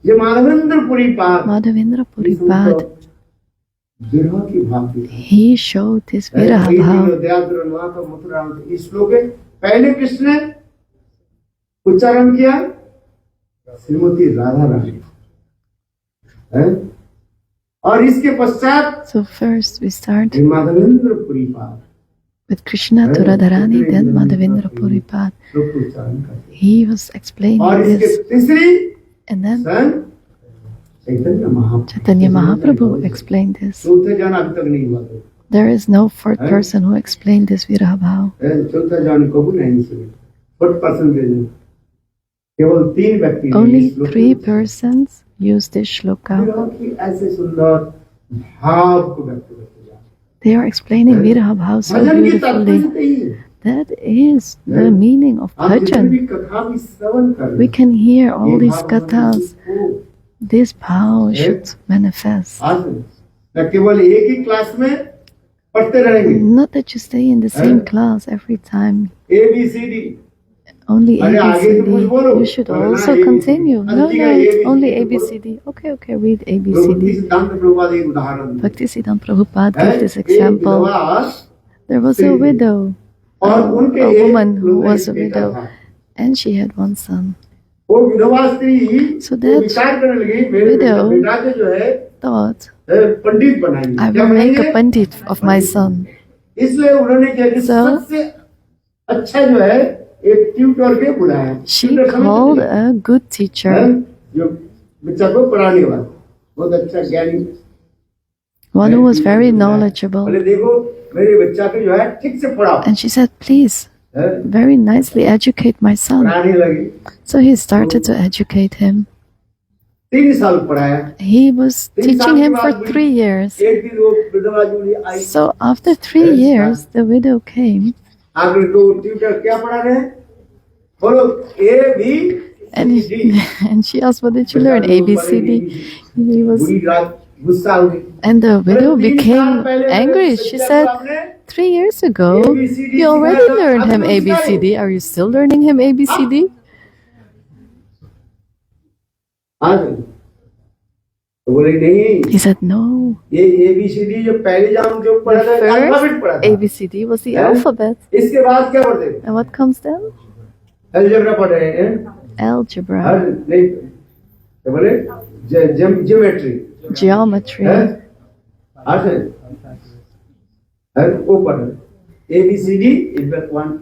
Speaker 2: ये माधवेंद्रपुरी पाद
Speaker 1: Madhavendra Puripad,
Speaker 2: विरह की भाव
Speaker 1: he showed his viraha bhav.
Speaker 2: Mathura इस श्लोक के पहले किसने उच्चारण किया? श्रीमती राधा रानी। और इसके पश्चात
Speaker 1: So first we start
Speaker 2: Madhavendrapuri पाद
Speaker 1: with Krishna to Radharani, then Madhavendra Puripad.
Speaker 2: श्लोक को उच्चारण करते।
Speaker 1: He was explaining
Speaker 2: और इसके
Speaker 1: this,
Speaker 2: तीसरी
Speaker 1: and then
Speaker 2: sun Chaitanya Mahaprabhu
Speaker 1: Chaitanya Mahaprabhu explained this.
Speaker 2: चौथे जन अभी तक नहीं हुआ था।
Speaker 1: There is no fourth person who explained this viraha bhav.
Speaker 2: चौथा जन कबू नहीं सुने। फोर्थ पर्सन केवल 3 व्यक्ति
Speaker 1: Only 3 persons use this shloka.
Speaker 2: ऐसे सुंदर भाव को व्यक्त करते हैं।
Speaker 1: They are explaining viraha bhav so
Speaker 2: भजन की तात्पर्य
Speaker 1: beautifully.
Speaker 2: यही है।
Speaker 1: That is the meaning of
Speaker 2: आप जितनी
Speaker 1: bhajan.
Speaker 2: भी कथा भी श्रवण करें,
Speaker 1: We can hear all
Speaker 2: ये
Speaker 1: these
Speaker 2: भाव
Speaker 1: kathas.
Speaker 2: को
Speaker 1: This bhav should manifest.
Speaker 2: आज न केवल एक ही क्लास में पढ़ते रहेंगे।
Speaker 1: Not that you stay in the same class every time.
Speaker 2: ABCD
Speaker 1: Only
Speaker 2: अरे आगे तो कुछ बोलो।
Speaker 1: ABCD. You should
Speaker 2: बोलना
Speaker 1: also
Speaker 2: ABCD।
Speaker 1: continue. No,
Speaker 2: अंतिम
Speaker 1: no,
Speaker 2: का
Speaker 1: it's
Speaker 2: ABCD
Speaker 1: only
Speaker 2: बोलो।
Speaker 1: ABCD. Okay, read
Speaker 2: भक्ति
Speaker 1: ABCD.
Speaker 2: सिद्धांत प्रभुपाद एक उदाहरण दें।
Speaker 1: Bhaktisiddhanta Prabhupada
Speaker 2: है?
Speaker 1: gave this
Speaker 2: एक
Speaker 1: example.
Speaker 2: विधवा
Speaker 1: There was a
Speaker 2: स्त्री थी।
Speaker 1: widow,
Speaker 2: और उनके
Speaker 1: a
Speaker 2: एक
Speaker 1: woman who was a
Speaker 2: बेटा
Speaker 1: widow,
Speaker 2: था।
Speaker 1: and she had one son.
Speaker 2: वो विधवा स्त्री
Speaker 1: So
Speaker 2: वो
Speaker 1: that
Speaker 2: विचार करने लगी मेरे
Speaker 1: widow
Speaker 2: बेटा को जो है
Speaker 1: Thought,
Speaker 2: पंडित बनाएंगे।
Speaker 1: I
Speaker 2: क्या
Speaker 1: will make
Speaker 2: बनाएंगे?
Speaker 1: a pandit of my son.
Speaker 2: इसलिए उन्होंने क्या कि
Speaker 1: So-
Speaker 2: सबसे अच्छा जो है एक ट्यूटर के बुलाया।
Speaker 1: She
Speaker 2: ट्यूटर समझते
Speaker 1: called
Speaker 2: हैं?
Speaker 1: a good teacher,
Speaker 2: जो बच्चा को पढ़ाने वाला बहुत अच्छा ज्ञानी।
Speaker 1: one who was very
Speaker 2: बोले
Speaker 1: knowledgeable.
Speaker 2: देखो मेरे बच्चा को जो है ठीक से पढ़ाओ।
Speaker 1: And she said, please,
Speaker 2: हैं?
Speaker 1: very nicely educate my son.
Speaker 2: पढ़ाने लगी।
Speaker 1: So he started to educate him.
Speaker 2: 3 साल पढ़ाया।
Speaker 1: He was teaching him for 3 years.
Speaker 2: एक दिन वो विधवा जूली आई।
Speaker 1: So after 3 years, the widow came
Speaker 2: आगे तो ट्यूटर क्या पढ़ा रहे हैं? बोलो
Speaker 1: and, and she asked, what did you learn? ABCD. He was,
Speaker 2: बुरी रात गुस्सा हो गई।
Speaker 1: and the widow
Speaker 2: 3 साल
Speaker 1: became
Speaker 2: पहले
Speaker 1: angry.
Speaker 2: मेरे
Speaker 1: She
Speaker 2: सच्चे
Speaker 1: said,
Speaker 2: आपने
Speaker 1: 3 years ago,
Speaker 2: ABCD
Speaker 1: you already
Speaker 2: सिखाया था,
Speaker 1: learned
Speaker 2: अब
Speaker 1: him
Speaker 2: तो सिखाओ।
Speaker 1: ABCD. Are you still learning him ABCD?
Speaker 2: हाँ जी। तो बोले नहीं
Speaker 1: He said, no.
Speaker 2: ये ABCD जो पहले जहाँ जो
Speaker 1: The
Speaker 2: पढ़ा था अल्फाबेट पढ़ा
Speaker 1: first
Speaker 2: था।
Speaker 1: ABCD was the
Speaker 2: Yeah.
Speaker 1: alphabet.
Speaker 2: इसके बाद क्या पढ़ते हैं?
Speaker 1: And what comes then?
Speaker 2: Algebra पढ़ रहे हैं।
Speaker 1: Algebra,
Speaker 2: हर नहीं तो बोले ज्योमेट्री
Speaker 1: geometry.
Speaker 2: हाँ सर हर वो पढ़ रहे ABCD is the one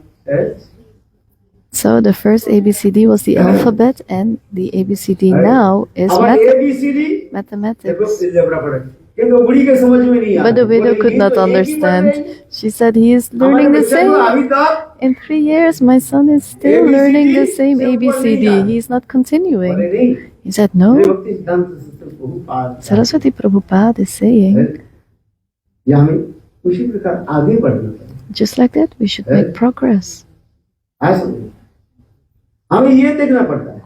Speaker 1: So the first ABCD was the alphabet, and the ABCD now is
Speaker 2: अब ABCD
Speaker 1: mathematics.
Speaker 2: अलजेब्रा पढ़ रहे क्योंकि वो बुढ़ी के समझ में नहीं आया।
Speaker 1: But the widow
Speaker 2: बोले,
Speaker 1: could
Speaker 2: ये
Speaker 1: not
Speaker 2: तो एक ही पढ़ रहे
Speaker 1: understand.
Speaker 2: हैं।
Speaker 1: She said, he is
Speaker 2: हमारे
Speaker 1: learning the
Speaker 2: बच्चे को
Speaker 1: same.
Speaker 2: अभी तक
Speaker 1: In 3 years, my son is still
Speaker 2: ABCD
Speaker 1: learning the same
Speaker 2: से ऊपर नहीं
Speaker 1: ABCD.
Speaker 2: आया।
Speaker 1: He is not
Speaker 2: बोले
Speaker 1: continuing.
Speaker 2: नहीं
Speaker 1: He said,
Speaker 2: मेरे
Speaker 1: no.
Speaker 2: भक्ति सिद्धांत शास्त्र Prabhupada
Speaker 1: Saraswati Prabhupada is saying,
Speaker 2: या हमें उसी प्रकार आगे बढ़ना चाहिए।
Speaker 1: just like that, we should make progress.
Speaker 2: ऐसा नहीं। हमें ये देखना पड़ता है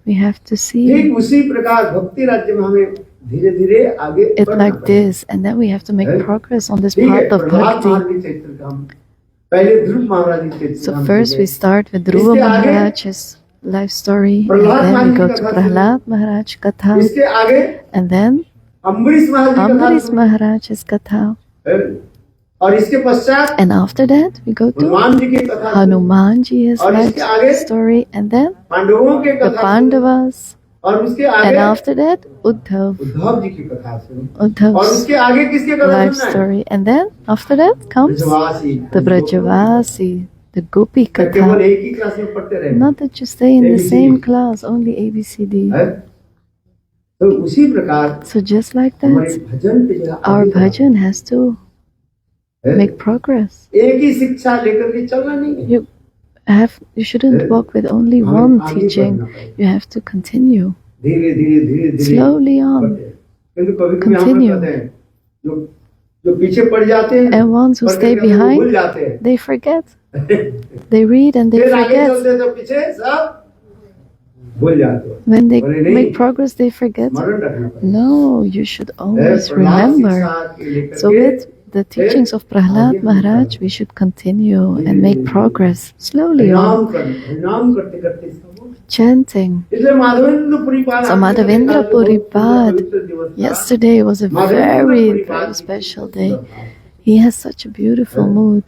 Speaker 1: We have to see
Speaker 2: ठीक उसी प्रकार भक्ति राज्य में हमें धीरे धीरे आगे
Speaker 1: it
Speaker 2: बढ़ना
Speaker 1: like
Speaker 2: पड़ेगा।
Speaker 1: this, and then we have to make progress on this
Speaker 2: ठीक है
Speaker 1: path of
Speaker 2: प्रहलाद
Speaker 1: bhakti.
Speaker 2: महाराज के चरित्र का हम पहले ध्रुव महाराज के चरित्र
Speaker 1: So
Speaker 2: का हम
Speaker 1: first we
Speaker 2: देखें।
Speaker 1: start with Dhruva
Speaker 2: इसके आगे
Speaker 1: Maharaj's life story, and
Speaker 2: Prahlad
Speaker 1: then we
Speaker 2: Maharaj
Speaker 1: go
Speaker 2: की
Speaker 1: to
Speaker 2: कथा
Speaker 1: Prahlad Maharaj Katha,
Speaker 2: इसके आगे
Speaker 1: and then
Speaker 2: अम्बरीश महाराज की कथा
Speaker 1: Ambarish Maharaj's Katha,
Speaker 2: है। और इसके पश्चात
Speaker 1: and after that we go to
Speaker 2: Hanuman ji की कथा
Speaker 1: Hanumanji, his
Speaker 2: और इसके आगे
Speaker 1: life story, and then
Speaker 2: पांडवों के
Speaker 1: the
Speaker 2: कथा
Speaker 1: Pandavas,
Speaker 2: और उसके
Speaker 1: and
Speaker 2: आगे
Speaker 1: after that Uddhav,
Speaker 2: Uddhav ji की कथा सुनो और
Speaker 1: Uddhav's
Speaker 2: उसके आगे किसके कथा
Speaker 1: life
Speaker 2: सुनना है?
Speaker 1: story, and then after that comes
Speaker 2: Brajwasi
Speaker 1: the Brajavasi, the Gopi
Speaker 2: केवल
Speaker 1: Katha.
Speaker 2: एक ही क्लास में पढ़ते रहे
Speaker 1: Not that you stay in the
Speaker 2: ABCD.
Speaker 1: same class, only ABCD.
Speaker 2: है? तो उसी प्रकार
Speaker 1: So just like
Speaker 2: हमारे
Speaker 1: that,
Speaker 2: भजन पे जो
Speaker 1: our
Speaker 2: आगे बढ़ना
Speaker 1: bhajan has to
Speaker 2: है।
Speaker 1: make progress.
Speaker 2: एक ही शिक्षा लेकर के चलना नहीं है
Speaker 1: You shouldn't walk with only
Speaker 2: हमें
Speaker 1: one
Speaker 2: आगे
Speaker 1: teaching.
Speaker 2: बढ़ना पड़ेगा।
Speaker 1: You have to continue
Speaker 2: धीरे धीरे धीरे धीरे
Speaker 1: slowly on.
Speaker 2: बढ़ते हैं। किंतु कभी कभी हम लोग
Speaker 1: Continue.
Speaker 2: कहते हैं जो जो पीछे पड़ जाते हैं
Speaker 1: And ones who
Speaker 2: पढ़
Speaker 1: stay
Speaker 2: करके वो भूल
Speaker 1: behind,
Speaker 2: जाते हैं
Speaker 1: they forget. They read and they
Speaker 2: फिर आगे
Speaker 1: forget.
Speaker 2: चलते तो पीछे सब भूल जाते हो।
Speaker 1: When they
Speaker 2: बोले नहीं,
Speaker 1: make progress, they forget.
Speaker 2: स्मरण रखना पड़ेगा।
Speaker 1: No, you should always
Speaker 2: Prahlad
Speaker 1: remember.
Speaker 2: शिक्षा के लेकर
Speaker 1: So
Speaker 2: के
Speaker 1: with the teachings of Prahlad Maharaj, we should continue and make progress slowly
Speaker 2: हरिनाम
Speaker 1: on,
Speaker 2: हरिनाम करते करते सब
Speaker 1: chanting.
Speaker 2: इसलिए माधवेंद्र पुरी पाद
Speaker 1: So Madhavendra Puri Pad, yesterday was a very, very special day. He has such a beautiful mood.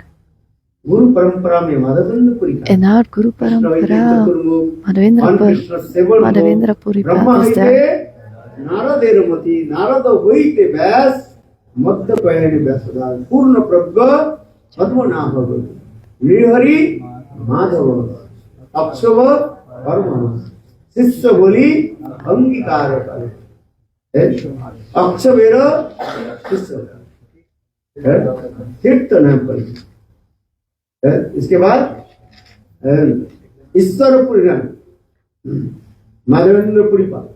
Speaker 2: गुरु परंपरा में माधवेंद्र पुरी का
Speaker 1: In our Guru Parampara, Madhavendra Puri
Speaker 2: Brahma
Speaker 1: Pad is
Speaker 2: हईते
Speaker 1: there.
Speaker 2: नारदेर मति नारद होइते व्यास मध्य पयने व्यासदास पूर्ण प्रज्ञ पद्मनाभ नृहरि माधव अक्षव परमहंस शिष्य बोली अंगीकार करे अक्षवेर शिष्य तीर्थ नाम पर इसके बाद ईश्वर पुरी नाम माधवेंद्र पुरी पाद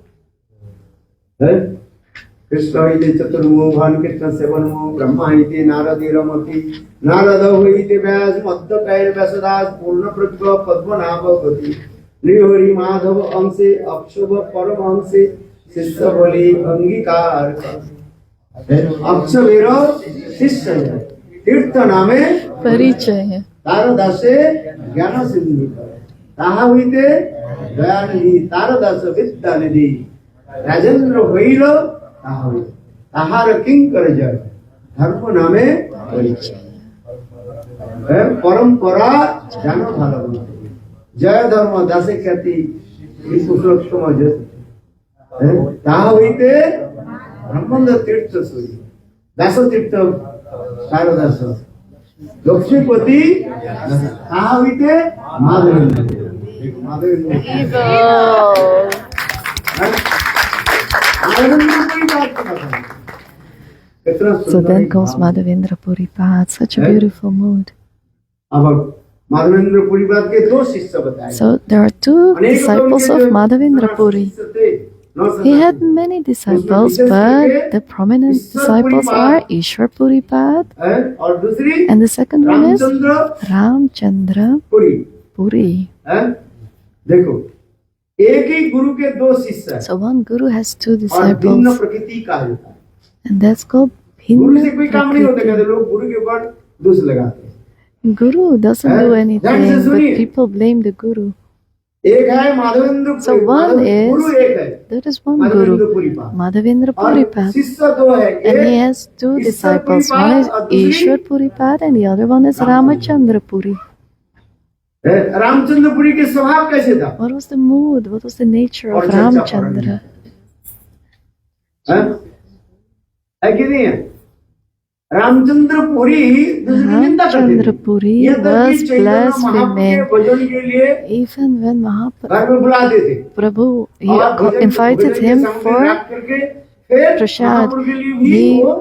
Speaker 2: कृष्ण हईते चतुर्मुख भानु कृष्ण सेवनमुख ब्रह्मा हईते नारदेर मति नारद हईते व्यास मध्य पयने व्यासदास पूर्ण प्रज्ञ पद्मनाभ गति नृहरि माधव अंशे अक्षोभ परमहंसे शिष्य बोली अंगीकार अक्षवेर शिष्य तीर्थ नामे
Speaker 1: परिचय है.
Speaker 2: तारदासे ज्ञान सिंधु ताहा हईते दयानिधि तारदास विद्यानिधि राजेंद्र हईल ताहार किंकर जय धर्म नामे परिचय परंपरा जान भालो जय धर्म दासे ख्याति पुरुषोत्तम ताहा हईते ब्रह्मानंद तीर्थ सूरी दास तीर्थ तारदास लक्ष्मीपति ताहा हईते Madhavendra
Speaker 1: So then comes Madhavendra Puri Pad, such a beautiful mood.
Speaker 2: अब माधवेंद्र पुरी पाद के दो शिष्य बताए
Speaker 1: So there are two disciples of Madhavendra Puri. He had many disciples, but the prominent disciples are Ishwar Puri Pad,
Speaker 2: और दूसरी
Speaker 1: and the second one is
Speaker 2: Ramchandra
Speaker 1: Ramchandra
Speaker 2: Puri
Speaker 1: Puri.
Speaker 2: देखो एक ही गुरु के दो शिष्य
Speaker 1: So one guru has two
Speaker 2: और भिन्न
Speaker 1: disciples,
Speaker 2: प्रकृति कहा जाता है
Speaker 1: and that's called
Speaker 2: गुरु से
Speaker 1: Bhinna
Speaker 2: कोई काम नहीं होता
Speaker 1: Prakriti.
Speaker 2: कहते लोग गुरु के ऊपर दोष लगाते हैं
Speaker 1: Guru doesn't do anything, but
Speaker 2: सुनिए।
Speaker 1: people blame the guru.
Speaker 2: एक है माधवेंद्र
Speaker 1: So one is,
Speaker 2: गुरु एक है
Speaker 1: there is one
Speaker 2: Madhavendra
Speaker 1: guru,
Speaker 2: Puri पाद
Speaker 1: Madhavendra
Speaker 2: और
Speaker 1: Puri Pad,
Speaker 2: शिष्य दो है
Speaker 1: and he
Speaker 2: एक
Speaker 1: has two
Speaker 2: Ishwar
Speaker 1: disciples.
Speaker 2: Puri
Speaker 1: One is
Speaker 2: Pad और दूसरी
Speaker 1: Ishwar Puri Pad, and the other one is Ramachandra Puri.
Speaker 2: Ramchandra Puri के स्वभाव कैसे था
Speaker 1: What was the mood? What was the nature of
Speaker 2: और चर्चा
Speaker 1: Ramchandra?
Speaker 2: है कि नहीं है रामचंद्र पुरी दूसरी निंदा करते
Speaker 1: Ramchandra
Speaker 2: थे
Speaker 1: Puri
Speaker 2: यद्यपि
Speaker 1: was
Speaker 2: चैतन्य महाप्रभु के
Speaker 1: blaspheming.
Speaker 2: भजन के लिए
Speaker 1: Even when
Speaker 2: घर में बुलाते थे
Speaker 1: Mahaprabhu, he
Speaker 2: और भजन
Speaker 1: invited
Speaker 2: भजन की
Speaker 1: him
Speaker 2: सामग्री
Speaker 1: for
Speaker 2: रख करके फिर
Speaker 1: prasad.
Speaker 2: महाप्रभु के लिए भी वो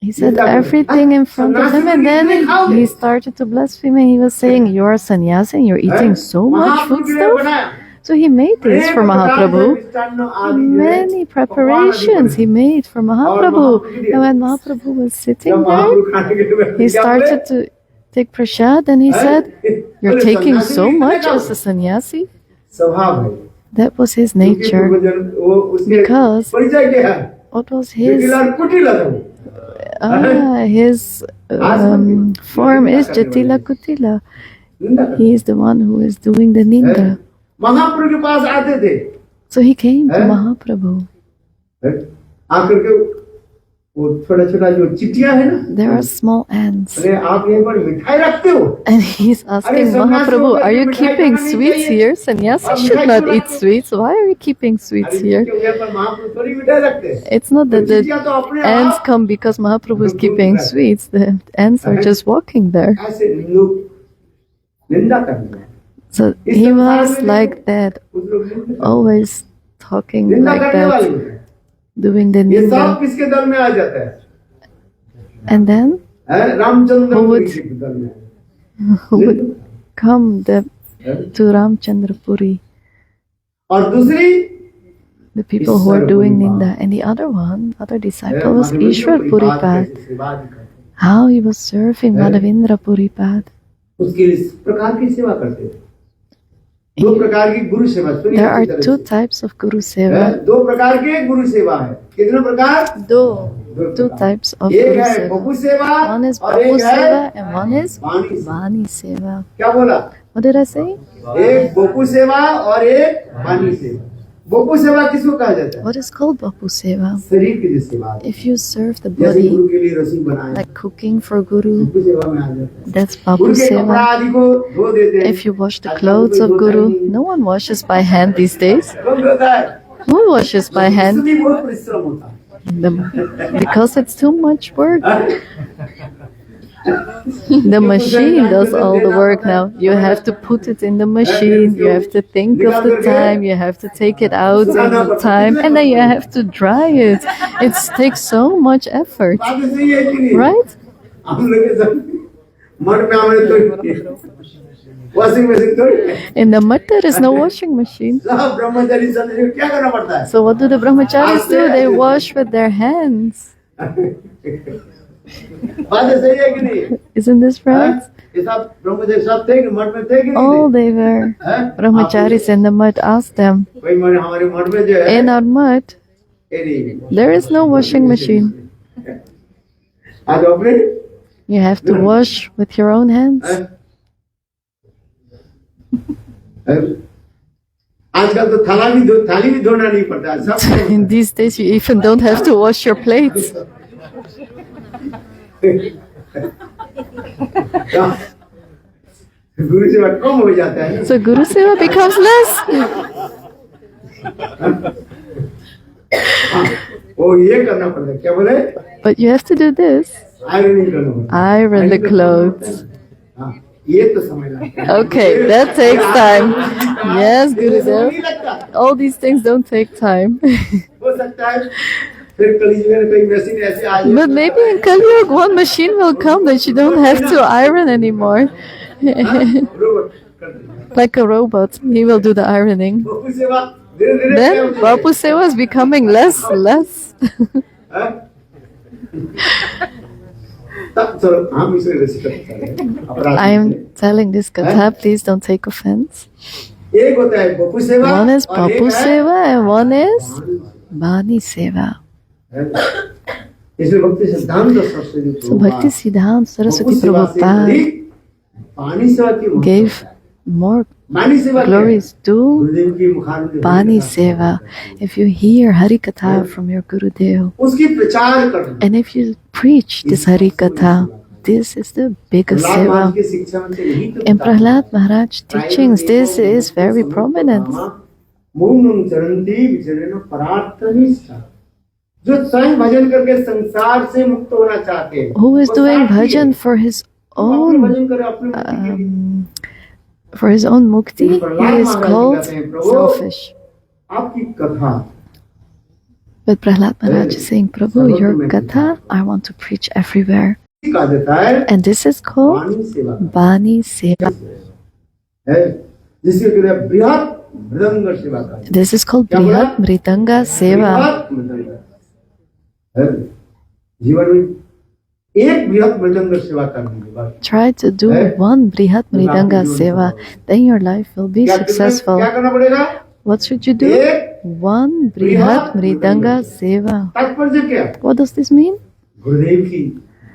Speaker 1: He said
Speaker 2: निंदा करते थे।
Speaker 1: everything in front of him, and then he started to blaspheme. And he was saying, "You are a sannyasi and you're eating so much
Speaker 2: Mahaprabhu
Speaker 1: food
Speaker 2: के लिए
Speaker 1: stuff."
Speaker 2: बनाया
Speaker 1: So he made this for
Speaker 2: अनेक प्रकार से
Speaker 1: Mahaprabhu.
Speaker 2: मिष्टान्न आदि जो है,
Speaker 1: Many
Speaker 2: पकवान आदि
Speaker 1: preparations
Speaker 2: बने।
Speaker 1: he made for Mahaprabhu.
Speaker 2: Mahaprabhu did.
Speaker 1: And when Mahaprabhu was
Speaker 2: जब
Speaker 1: sitting there,
Speaker 2: महाप्रभु खाने के लिए बैठ
Speaker 1: he
Speaker 2: गए,
Speaker 1: started to take prasad, and he said, "You're
Speaker 2: बोले,
Speaker 1: taking
Speaker 2: सन्यासी
Speaker 1: so
Speaker 2: कितने
Speaker 1: much
Speaker 2: का
Speaker 1: as a sannyasi."
Speaker 2: स्वभाव है
Speaker 1: That was his
Speaker 2: क्योंकि
Speaker 1: nature.
Speaker 2: पूर्वजन वो उसके
Speaker 1: Because
Speaker 2: परिचय क्या है
Speaker 1: what was his
Speaker 2: जटिल और कुटिल था वो
Speaker 1: his form is Jatila Kutila.
Speaker 2: निंदा करते।
Speaker 1: He is the one who is doing the ninda.
Speaker 2: महाप्रभु के पास आते थे
Speaker 1: So he came to
Speaker 2: Eh?
Speaker 1: Mahaprabhu.
Speaker 2: आकर के वो छोटा छोटा जो चिटिया है ना
Speaker 1: There are small ants.
Speaker 2: अरे आप यहाँ पर मिठाई रखते हो
Speaker 1: And he's asking Mahaprabhu, "Are you keeping sweets here? Sannyasi should not eat sweets. Why are you keeping sweets
Speaker 2: अरे
Speaker 1: here?"
Speaker 2: क्यों यहाँ पर महाप्रभु थोड़ी मिठाई रखते हैं
Speaker 1: It's not that the
Speaker 2: चिटिया तो अपने
Speaker 1: ants
Speaker 2: आप
Speaker 1: come because Mahaprabhu is keeping sweets. The ants are just walking there.
Speaker 2: ऐसे लोग निंदा करते हैं
Speaker 1: So he was like that,
Speaker 2: कुछ लोग निंदा
Speaker 1: always talking
Speaker 2: निंदा
Speaker 1: like
Speaker 2: करने वाले
Speaker 1: that,
Speaker 2: होते हैं।
Speaker 1: doing the
Speaker 2: ये सब
Speaker 1: ninda.
Speaker 2: किसके दल में आ जाता है
Speaker 1: And then
Speaker 2: Ramchandra
Speaker 1: Who would-
Speaker 2: Puri के दल में
Speaker 1: who would come to Ramchandra Puri,
Speaker 2: और दूसरी
Speaker 1: the people who are doing ninda. And the other one, other disciple was Ishwar Puri Pad. How he was serving Madhavendra Puri Pad.
Speaker 2: उसके लिए इस प्रकार की सेवा करते थे। दो प्रकार की गुरु सेवा, सुनिए
Speaker 1: There
Speaker 2: अच्छी
Speaker 1: are
Speaker 2: तरह
Speaker 1: two
Speaker 2: से।
Speaker 1: types of Guru Seva.
Speaker 2: दो प्रकार के गुरु सेवा है। कितने प्रकार?
Speaker 1: Two types of
Speaker 2: एक
Speaker 1: Guru
Speaker 2: है
Speaker 1: Seva.
Speaker 2: बपू सेवा
Speaker 1: One is
Speaker 2: और एक
Speaker 1: Bapu
Speaker 2: है
Speaker 1: Seva and one is
Speaker 2: वाणी सेवा।
Speaker 1: Vani Seva.
Speaker 2: क्या बोला?
Speaker 1: What did I say?
Speaker 2: एक बपू सेवा और एक वाणी सेवा। बपू सेवा किसको कहा जाता है?
Speaker 1: What is called Bapu Seva?
Speaker 2: शरीर की जो सेवा है।
Speaker 1: If you serve the
Speaker 2: जैसे
Speaker 1: body,
Speaker 2: गुरु के लिए रसोई बनाए,
Speaker 1: like cooking for Guru,
Speaker 2: बपू सेवा में आ जाता है।
Speaker 1: that's
Speaker 2: गुरु
Speaker 1: Bapu
Speaker 2: के कपड़ा
Speaker 1: Seva.
Speaker 2: आदि को धो देते हैं।
Speaker 1: If you wash the clothes of Guru, no one washes by hand these days.
Speaker 2: कौन धोता है?
Speaker 1: Who washes by hand?
Speaker 2: इसमें बहुत परिश्रम होता है।
Speaker 1: Because it's too much work. The machine does all the work now. You have to put it in the machine, you have to think of the time, you have to take it out of the time, and then you have to dry it. It takes so much effort,
Speaker 2: बात तो सही है कि नहीं?
Speaker 1: right?
Speaker 2: हम लोग ये सब मठ में हमारे तो वॉशिंग मशीन थोड़ी है।
Speaker 1: In the mud, there is no washing machine.
Speaker 2: सब ब्रह्मचारी संत को क्या करना पड़ता है?
Speaker 1: So, what do the brahmacharis do? They wash with their hands.
Speaker 2: बात तो सही है कि नहीं?
Speaker 1: Isn't this right?
Speaker 2: ये सब ब्रह्मचारी सब थे कि मठ में थे कि नहीं
Speaker 1: All
Speaker 2: थे?
Speaker 1: they were.
Speaker 2: हैं?
Speaker 1: Brahmacharis in the mud asked them,
Speaker 2: कोई हमारे मठ में जो है
Speaker 1: in our mud,
Speaker 2: ये नहीं।
Speaker 1: there is no washing machine.
Speaker 2: आज अपने
Speaker 1: You have to wash with your own hands.
Speaker 2: आजकल तो थाली भी धोना नहीं पड़ता है, सब
Speaker 1: In these days, you even don't have to wash your plates.
Speaker 2: गुरु सेवा कम हो जाता है।
Speaker 1: So Guru Seva becomes less.
Speaker 2: वो ये करना पड़ता है, क्या बोले?
Speaker 1: But you have to do this.
Speaker 2: Ironing करना पड़ता है।
Speaker 1: Iron the clothes.
Speaker 2: हाँ, ये तो समय लगता है।
Speaker 1: Okay, that takes time. Yes,
Speaker 2: नहीं
Speaker 1: Gurudev.
Speaker 2: लगता।
Speaker 1: All these things don't take time.
Speaker 2: हो सकता है फिर कलयुग में कोई मशीन ऐसे आ जाए।
Speaker 1: But maybe in Kali Yuga, one machine will come that you don't have to iron anymore.
Speaker 2: Robot कर देगा।
Speaker 1: Like a robot, he will do the ironing.
Speaker 2: बपू सेवा धीरे-धीरे
Speaker 1: Then
Speaker 2: क्या हो
Speaker 1: Bapu Seva is becoming less.
Speaker 2: हाँ? तब चलो हम इसे रसिक करते हैं। अपराध
Speaker 1: I am telling this katha, please don't take offense.
Speaker 2: एक होता है बपू सेवा
Speaker 1: One is
Speaker 2: और एक
Speaker 1: Bapu
Speaker 2: है
Speaker 1: Seva and one is Bani Seva.
Speaker 2: इसलिए भक्ति सिद्धांत Saraswati
Speaker 1: So Bhakti Siddhanta Saraswati
Speaker 2: बपू सेवा से
Speaker 1: Prabhupada
Speaker 2: अधिक पानी सेवा की महत्ता
Speaker 1: gave more
Speaker 2: पानी सेवा क्या है?
Speaker 1: glories to
Speaker 2: गुरुदेव की मुखारबिंद
Speaker 1: Bani Seva. If you hear Hari Katha from your Gurudev
Speaker 2: उसकी प्रचार करना
Speaker 1: and if you preach this Hari Katha, this is the biggest
Speaker 2: Prahlad Maharaj
Speaker 1: seva.
Speaker 2: की शिक्षा में से यही तो
Speaker 1: In
Speaker 2: बताया।
Speaker 1: Prahlad Maharaj teachings, this is very prominent.
Speaker 2: Moolam चरंती विचरण परार्थनिष्ठा जो स्वयं भजन करके संसार से मुक्त होना चाहते हैं
Speaker 1: Who is
Speaker 2: वो
Speaker 1: doing
Speaker 2: साथी है।
Speaker 1: bhajan for his
Speaker 2: अपने
Speaker 1: own
Speaker 2: भजन करे अपने मुक्ति के लिए।
Speaker 1: for his own mukti, he is called selfish.
Speaker 2: आपकी कथा
Speaker 1: But Prahlad Maharaj is saying, Prabhu, your katha, I want to preach everywhere.
Speaker 2: कहा जाता है
Speaker 1: And this is called
Speaker 2: वाणी सेवा
Speaker 1: Bani Seva.
Speaker 2: है जिसके लिए बृहत मृदंग सेवा का
Speaker 1: This is called Brihat Mridanga Seva.
Speaker 2: जीवन में एक बृहत मृदंग सेवा करने के बाद
Speaker 1: Try to do one Brihat Mridanga Seva, then your life will be
Speaker 2: क्या
Speaker 1: successful.
Speaker 2: करना पड़ेगा?
Speaker 1: What should you do?
Speaker 2: एक
Speaker 1: One Brihat Mridanga Seva.
Speaker 2: तात्पर्य क्या?
Speaker 1: What does this mean?
Speaker 2: गुरुदेव की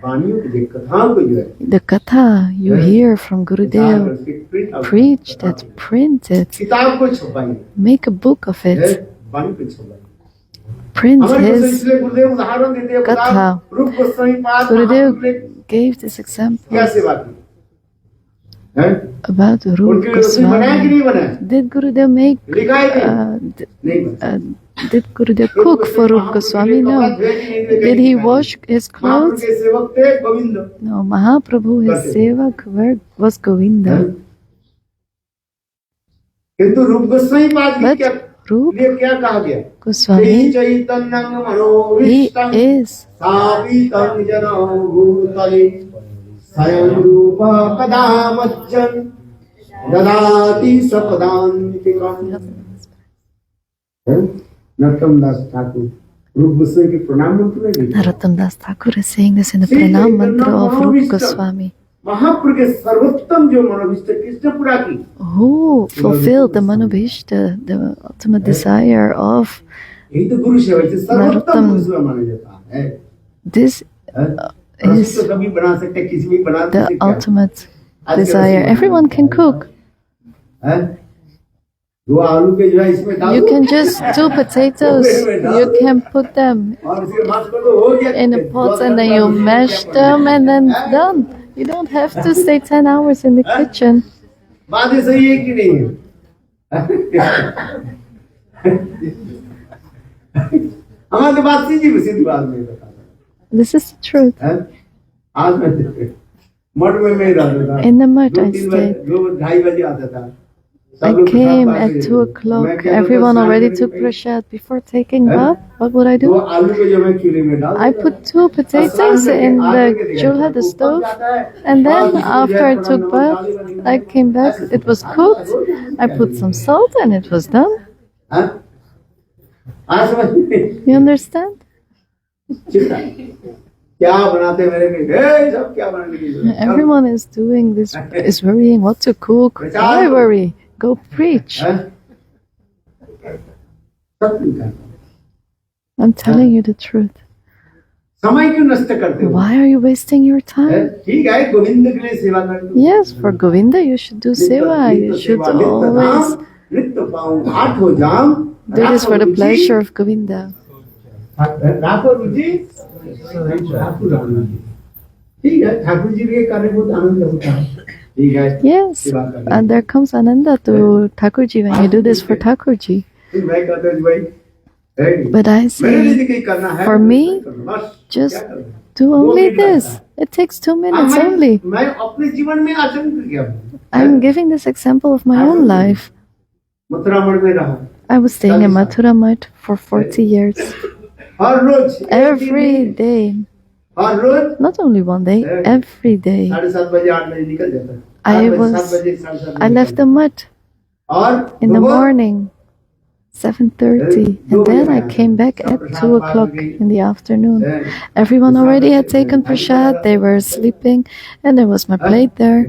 Speaker 2: वाणियों की कथाओं को जो है
Speaker 1: The katha you hear from Gurudev, preached it, printed,
Speaker 2: किताब को छुपाई
Speaker 1: make a book of it,
Speaker 2: वाणी को छुपाई
Speaker 1: print
Speaker 2: हमारे
Speaker 1: his
Speaker 2: इसलिए गुरुदेव उदाहरण देते हैं
Speaker 1: कथा।
Speaker 2: रूप गोस्वामी पाद
Speaker 1: Gurudev gave this example
Speaker 2: क्या सेवा की हैं
Speaker 1: about Rupa
Speaker 2: उनके लिए रसोई बनाया कि
Speaker 1: Goswami.
Speaker 2: नहीं बनाया
Speaker 1: Did Gurudev make
Speaker 2: लिखा है कि
Speaker 1: uh,
Speaker 2: नहीं बनाया
Speaker 1: did Gurudev cook for Rupa Goswami? No. Did he wash his
Speaker 2: Mahaprabhu
Speaker 1: clothes?
Speaker 2: के सेवक थे Govind
Speaker 1: No. Mahaprabhu, his sevak, was Govinda.
Speaker 2: किंतु रूप गोस्वामी पाद की
Speaker 1: But
Speaker 2: क्या
Speaker 1: Rupa
Speaker 2: लिए क्या कहा गया
Speaker 1: Goswami,
Speaker 2: चैतन्यं
Speaker 1: he
Speaker 2: मनोविष्टं
Speaker 1: is
Speaker 2: स्थापितं जनो भूतले स्वयं रूप कदा मज्जन् ददाति सपदान्तिकम् नरोत्तम दास ठाकुर रूप गोस्वामी के प्रणाम मंत्र में लिखा
Speaker 1: Narottam Das Thakur is saying this in the Pranam mantra of Rupa Goswami.
Speaker 2: महाप्रभु के सर्वोत्तम जो मनोभिष्ट कृष्णपुरा की
Speaker 1: who fulfilled the Manobhishta, the ultimate desire of
Speaker 2: यही तो गुरु सेवा है, सर्वोत्तम गुरु सेवा माना जाता है।
Speaker 1: this
Speaker 2: रसोई
Speaker 1: is
Speaker 2: तो कभी बना सकते, किसी भी बना
Speaker 1: the
Speaker 2: सकते क्या?
Speaker 1: ultimate desire. Everyone can cook.
Speaker 2: हैं? दो आलू के जो है इसमें डाल
Speaker 1: You
Speaker 2: दो,
Speaker 1: can just do potatoes. You can put them
Speaker 2: और इसके माश कर दो, हो गया।
Speaker 1: in a pot and then you mash them and then done. You don't have to stay 10 hours in the kitchen.
Speaker 2: बातें सही है कि नहीं है? हमारे तो बात सीधी बात में बता रहा
Speaker 1: This is the truth.
Speaker 2: है। आज मैं मठ में मैं रहता था।
Speaker 1: In the mud I
Speaker 2: 2-3
Speaker 1: stayed.
Speaker 2: 2-2:30 बजे आता था।
Speaker 1: I
Speaker 2: सब लोग
Speaker 1: came
Speaker 2: प्रसाद
Speaker 1: at
Speaker 2: पाते
Speaker 1: 2
Speaker 2: थे।
Speaker 1: o'clock.
Speaker 2: मैं क्या करता
Speaker 1: Everyone
Speaker 2: था,
Speaker 1: already
Speaker 2: स्नान
Speaker 1: took
Speaker 2: करके
Speaker 1: prasad before taking
Speaker 2: Huh?
Speaker 1: bath. What would I
Speaker 2: दो
Speaker 1: do?
Speaker 2: आलू के जो मैं चूल्हे में डाल
Speaker 1: I
Speaker 2: देता
Speaker 1: put
Speaker 2: था।
Speaker 1: 2
Speaker 2: और स्नान
Speaker 1: potatoes
Speaker 2: करके
Speaker 1: in
Speaker 2: आग
Speaker 1: the
Speaker 2: करके देखा,
Speaker 1: chulha, the
Speaker 2: वो पक
Speaker 1: stove,
Speaker 2: जाता है।
Speaker 1: and
Speaker 2: और
Speaker 1: then
Speaker 2: इसमें जो
Speaker 1: after
Speaker 2: है
Speaker 1: I
Speaker 2: थोड़ा
Speaker 1: took
Speaker 2: नमक
Speaker 1: bath,
Speaker 2: डाल देना,
Speaker 1: I came back. It was cooked. I put some salt and it was done.
Speaker 2: हाँ? आज समझ में
Speaker 1: You understand?
Speaker 2: चिंता क्या बनाते हैं मेरे में, हे सब क्या बनाने की जरूरत है?
Speaker 1: Everyone is doing this, is worrying what to cook. Why worry? Go preach.
Speaker 2: हैं? सब ठीक है।
Speaker 1: I'm telling you the truth.
Speaker 2: समय क्यों नष्ट करते हो?
Speaker 1: Why are you wasting your
Speaker 2: हैं?
Speaker 1: time?
Speaker 2: ठीक है, गोविंद के लिए सेवा कर दो।
Speaker 1: Yes, for Govinda you should do seva. You should always
Speaker 2: नित्य पाऊं आठ हो जाम
Speaker 1: do this for the pleasure of Govinda.
Speaker 2: राखो रुचि ठाकुर आनंद। ठीक है, ठाकुर जी के कार्य बहुत आनंद होता है। ठीक है,
Speaker 1: Yes,
Speaker 2: सेवा करना।
Speaker 1: and there comes Ananda to Thakurji when you do this for Thakurji.
Speaker 2: फिर मैं कहता हूँ भाई, हे,
Speaker 1: But I
Speaker 2: मेरे लिए
Speaker 1: say,
Speaker 2: कहीं करना है
Speaker 1: for
Speaker 2: तो
Speaker 1: me,
Speaker 2: करो, बस
Speaker 1: just
Speaker 2: क्या करना है?
Speaker 1: do only
Speaker 2: मिनट लगता
Speaker 1: this.
Speaker 2: है।
Speaker 1: It takes 2
Speaker 2: अब
Speaker 1: minutes only.
Speaker 2: मैं अपने जीवन में आचरण कर गया हूँ।
Speaker 1: I'm giving this example of my own life.
Speaker 2: Mathura मठ में रहा
Speaker 1: I was staying in Mathura Mutt for 40 years.
Speaker 2: हर रोज एक दिन
Speaker 1: Every
Speaker 2: में,
Speaker 1: day,
Speaker 2: her rose
Speaker 1: not only one day, every day.
Speaker 2: 7:30 बजे 8 बजे निकल जाता है।
Speaker 1: I
Speaker 2: 7 बजे,
Speaker 1: was-
Speaker 2: 7 बजे, 7:30
Speaker 1: I left the Mutt
Speaker 2: और
Speaker 1: in the
Speaker 2: दोपहर
Speaker 1: morning, 7:30, and then I came back at 2 o'clock in the afternoon. Everyone already had taken prasad, they were sleeping, and there was my plate there.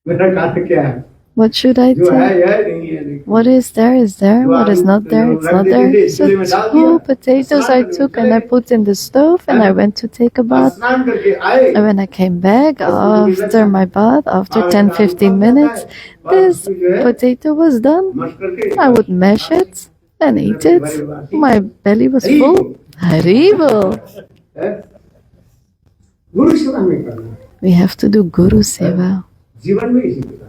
Speaker 2: मेरा कार्य क्या है?
Speaker 1: What should I
Speaker 2: जो है
Speaker 1: take?
Speaker 2: यह नहीं है नहीं।
Speaker 1: What is there is there, what is not there, it's not there. So 2 potatoes I took and I put in the stove and I went to take a
Speaker 2: और
Speaker 1: bath.
Speaker 2: स्नान करके आए
Speaker 1: And when I came back after my bath, after 10-15 minutes, this potato was done.
Speaker 2: मस्त करके
Speaker 1: I would mash it and eat it. My belly was full. Haribol.
Speaker 2: है? गुरु सेवा में करना
Speaker 1: We have to do Guru Seva.
Speaker 2: जीवन में इसी प्रकार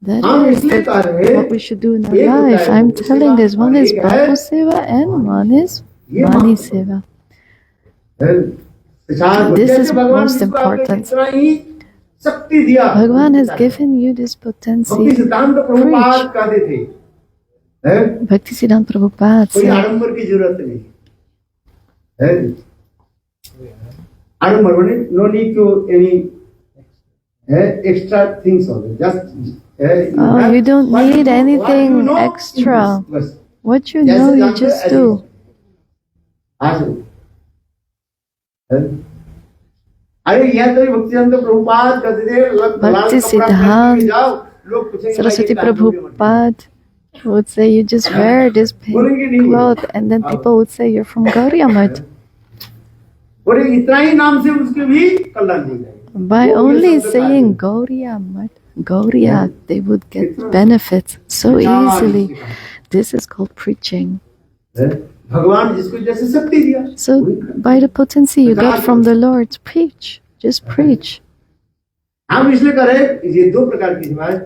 Speaker 1: That
Speaker 2: हम
Speaker 1: is
Speaker 2: इसलिए कर रहे हैं
Speaker 1: what we should do in our life. I'm telling this. One is Bapu Seva and one is Mani Seva. This is most important.
Speaker 2: शक्ति दिया
Speaker 1: Bhagwan has given you this
Speaker 2: भक्ति
Speaker 1: potency.
Speaker 2: सिद्धांत प्रभुपाद कहते थे हैं?
Speaker 1: Bhakti Siddhanta Prabhupada
Speaker 2: कोई
Speaker 1: said,
Speaker 2: आडंबर की जरूरत नहीं है। आडंबर माने no need to any extra things on just
Speaker 1: oh, you don't need anything extra. What you know, you just do.
Speaker 2: अरे यह तो भक्ति सिद्धांत प्रभुपाद कहते थे
Speaker 1: Bhakti Siddhanta Saraswati Prabhupada would say, you just wear this pink cloth, and then people would say, you're from Gauriya Mutt.
Speaker 2: और इतना ही नाम से उसके भी कल्याण हो जाएगा।
Speaker 1: By only saying Gauriya Mutt, Gauriya, they would get benefits so easily. This is called preaching.
Speaker 2: भगवान जिसको जैसे शक्ति दिया
Speaker 1: So, by the potency you got from the Lord, preach. Just preach.
Speaker 2: हम इसलिए करें ये दो प्रकार की सेवा है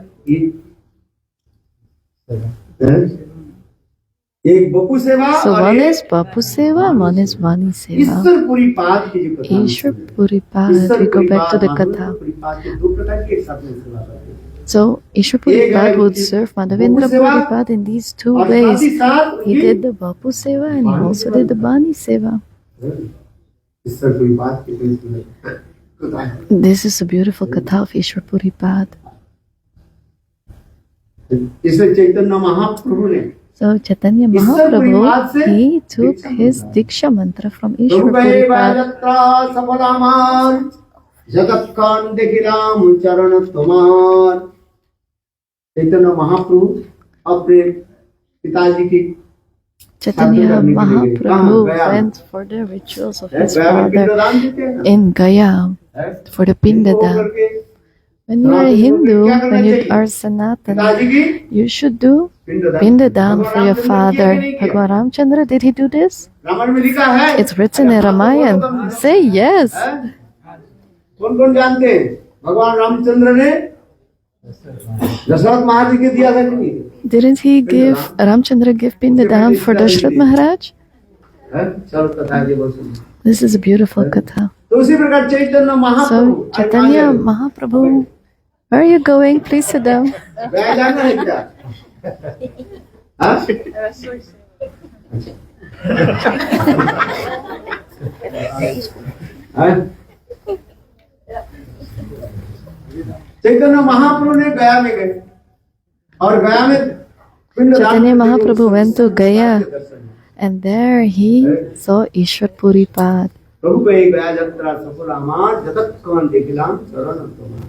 Speaker 2: एक बपू सेवा
Speaker 1: So,
Speaker 2: और
Speaker 1: one
Speaker 2: एक
Speaker 1: is Bapu Seva, one is Vani Seva.
Speaker 2: ईश्वर पूरी पाद की जो कथा है।
Speaker 1: Ishwar Puripad.
Speaker 2: Ishwar
Speaker 1: We go
Speaker 2: पूरी
Speaker 1: back to
Speaker 2: पाद,
Speaker 1: the
Speaker 2: माधवेंद्र
Speaker 1: Katha.
Speaker 2: पूरी पाद के दो प्रकार की एक साथ में सेवा करते हैं।
Speaker 1: So, Ishwar Puripad would serve Madhavendra Puripad in these two
Speaker 2: और साथ
Speaker 1: ways.
Speaker 2: ही साथ
Speaker 1: He
Speaker 2: उनकी
Speaker 1: did the Bapu Seva and he also did the Bani Seva.
Speaker 2: ईश्वर पूरी पाद की कोई कथा है।
Speaker 1: This is a beautiful Katha of Ishwar Puripad.
Speaker 2: इसलिए चैतन्य महाप्रभु ने
Speaker 1: So, Chaitanya Mahaprabhu, he took his Diksha mantra from
Speaker 2: Prabhu
Speaker 1: Ishwar
Speaker 2: कहे
Speaker 1: Puripad.
Speaker 2: यात्रा सफल हमार जगत्कान देखिलाम चरण तुम्हार। चैतन्य महाप्रभु अपने पिताजी की
Speaker 1: Chaitanya Mahaprabhu went for the rituals of his father in Gaya for the Pindadan. When you are a Hindu, when you are Sanatana, you should do Pindadan for your father. Bhagwan Ramchandra, did he do this? It's written in Ramayana. Say yes.
Speaker 2: कौन-कौन जानते हैं भगवान रामचंद्र ने दशरथ महाराज के दिया था कि नहीं?
Speaker 1: Didn't he give Ramchandra give Pindadan for Dashrath Maharaj?
Speaker 2: चलो कथा के बोल सुनो।
Speaker 1: This is a beautiful katha.
Speaker 2: तो उसी प्रकार Chaitanya Mahaprabhu
Speaker 1: So Chaitanya Mahaprabhu, where are you going? Please sit down.
Speaker 2: गया जाना है क्या? हाँ? हाँ? चैतन्य महाप्रभु ने गया में गए और गया में
Speaker 1: Chaitanya Mahaprabhu went to Gaya and there he saw Ishwar Puripad.
Speaker 2: प्रभु को एक गया यात्रा सफल आमार जगत कौन देखिलाम चरण तुम्हार।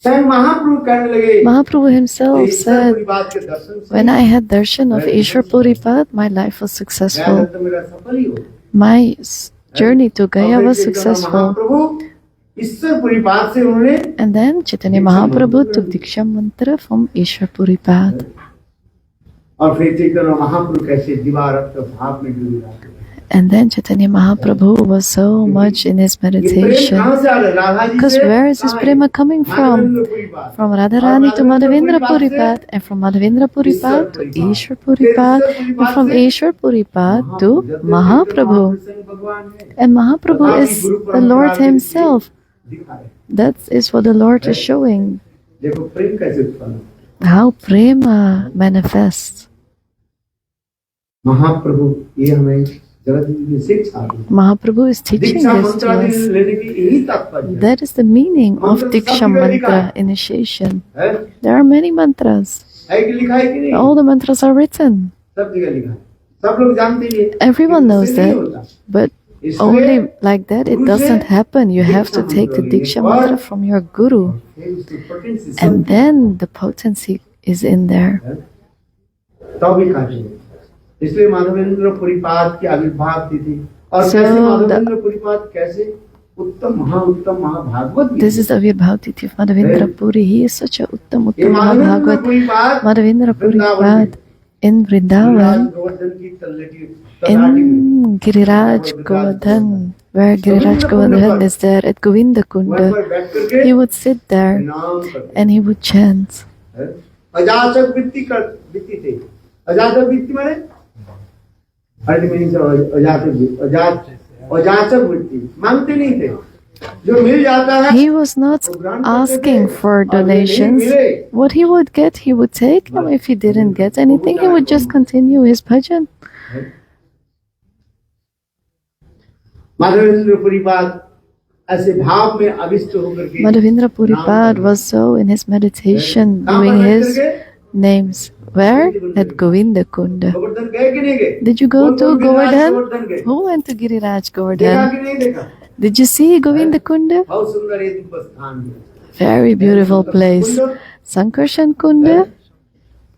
Speaker 2: स्वयं महाप्रभु कहने लगे
Speaker 1: Mahaprabhu himself said, when I had darshan of Ishwar Puripad, my life was successful.
Speaker 2: मेरा सफल ही हो।
Speaker 1: My journey to Gaya was successful.
Speaker 2: ईश्वर पुरीपाद से उन्होंने
Speaker 1: And then Chaitanya Mahaprabhu took Diksha Mantra from Ishwar Puripad.
Speaker 2: और फिर चैतन्य महाप्रभु कैसे दिवारत भाव में डूबे रहते हैं।
Speaker 1: And then Chaitanya Mahaprabhu was so much in his meditation. Because where is this prema coming from? From Radharani to Madhavendra Puripad, and from Madhavendra Puripad to Ishwar Puripad, and from Ishwar Puripad to Mahaprabhu. And Mahaprabhu is the Lord himself. That is what the Lord is showing. How prema manifests.
Speaker 2: महाप्रभु ये हमें जगत की शिक्षा दी।
Speaker 1: Mahaprabhu is teaching this to us.
Speaker 2: लेने की यही तात्पर्य है।
Speaker 1: That is the meaning of Diksha Mantra initiation. There are many mantras.
Speaker 2: है कि लिखा है कि नहीं?
Speaker 1: All the mantras are written.
Speaker 2: सब जगह लिखा है। सब लोग जानते हैं।
Speaker 1: Everyone knows that. But only like that it doesn't happen. You have to take the Diksha Mantra from your Guru. And then the potency is in there.
Speaker 2: तभी काटे। इसलिए माधवेंद्र पुरीपाद की आविर्भाव तिथि और कैसे माधवेंद्र पुरीपाद कैसे उत्तम महाभागवत।
Speaker 1: This is the Avirbhav Tithi of Madhavendra Puri. He is such a Uttam Mahabhagavad. Madhavendra Puripad in Vrindavan, in Giriraj Govardhan, where Giriraj Govardhan is there at Govinda Kunda. He would sit there and he would chant.
Speaker 2: अजाचक वृत्ति थे। अजाचक वृत्ति माने अजाचक वृत्ति मांगते नहीं थे। जो मिल जाता है।
Speaker 1: He was not asking for donations. What he would get, he would take. And if he didn't get anything, he would just continue his bhajan.
Speaker 2: Madhavendra Puripad ऐसे भाव में अविष्ट होकर के
Speaker 1: Madhavendra Puripad was so in his meditation doing his names. Where? At Govinda Kunda.
Speaker 2: Govardhan गए कि नहीं गए?
Speaker 1: Did you go to
Speaker 2: Giriraj
Speaker 1: Govardhan? Who went to Giriraj
Speaker 2: देखा
Speaker 1: Govardhan?
Speaker 2: कि नहीं देखा?
Speaker 1: Did you see Govinda Kunda?
Speaker 2: बहुत सुंदर ये दिव्य स्थान है।
Speaker 1: Very beautiful place. Sankarshan Kunda.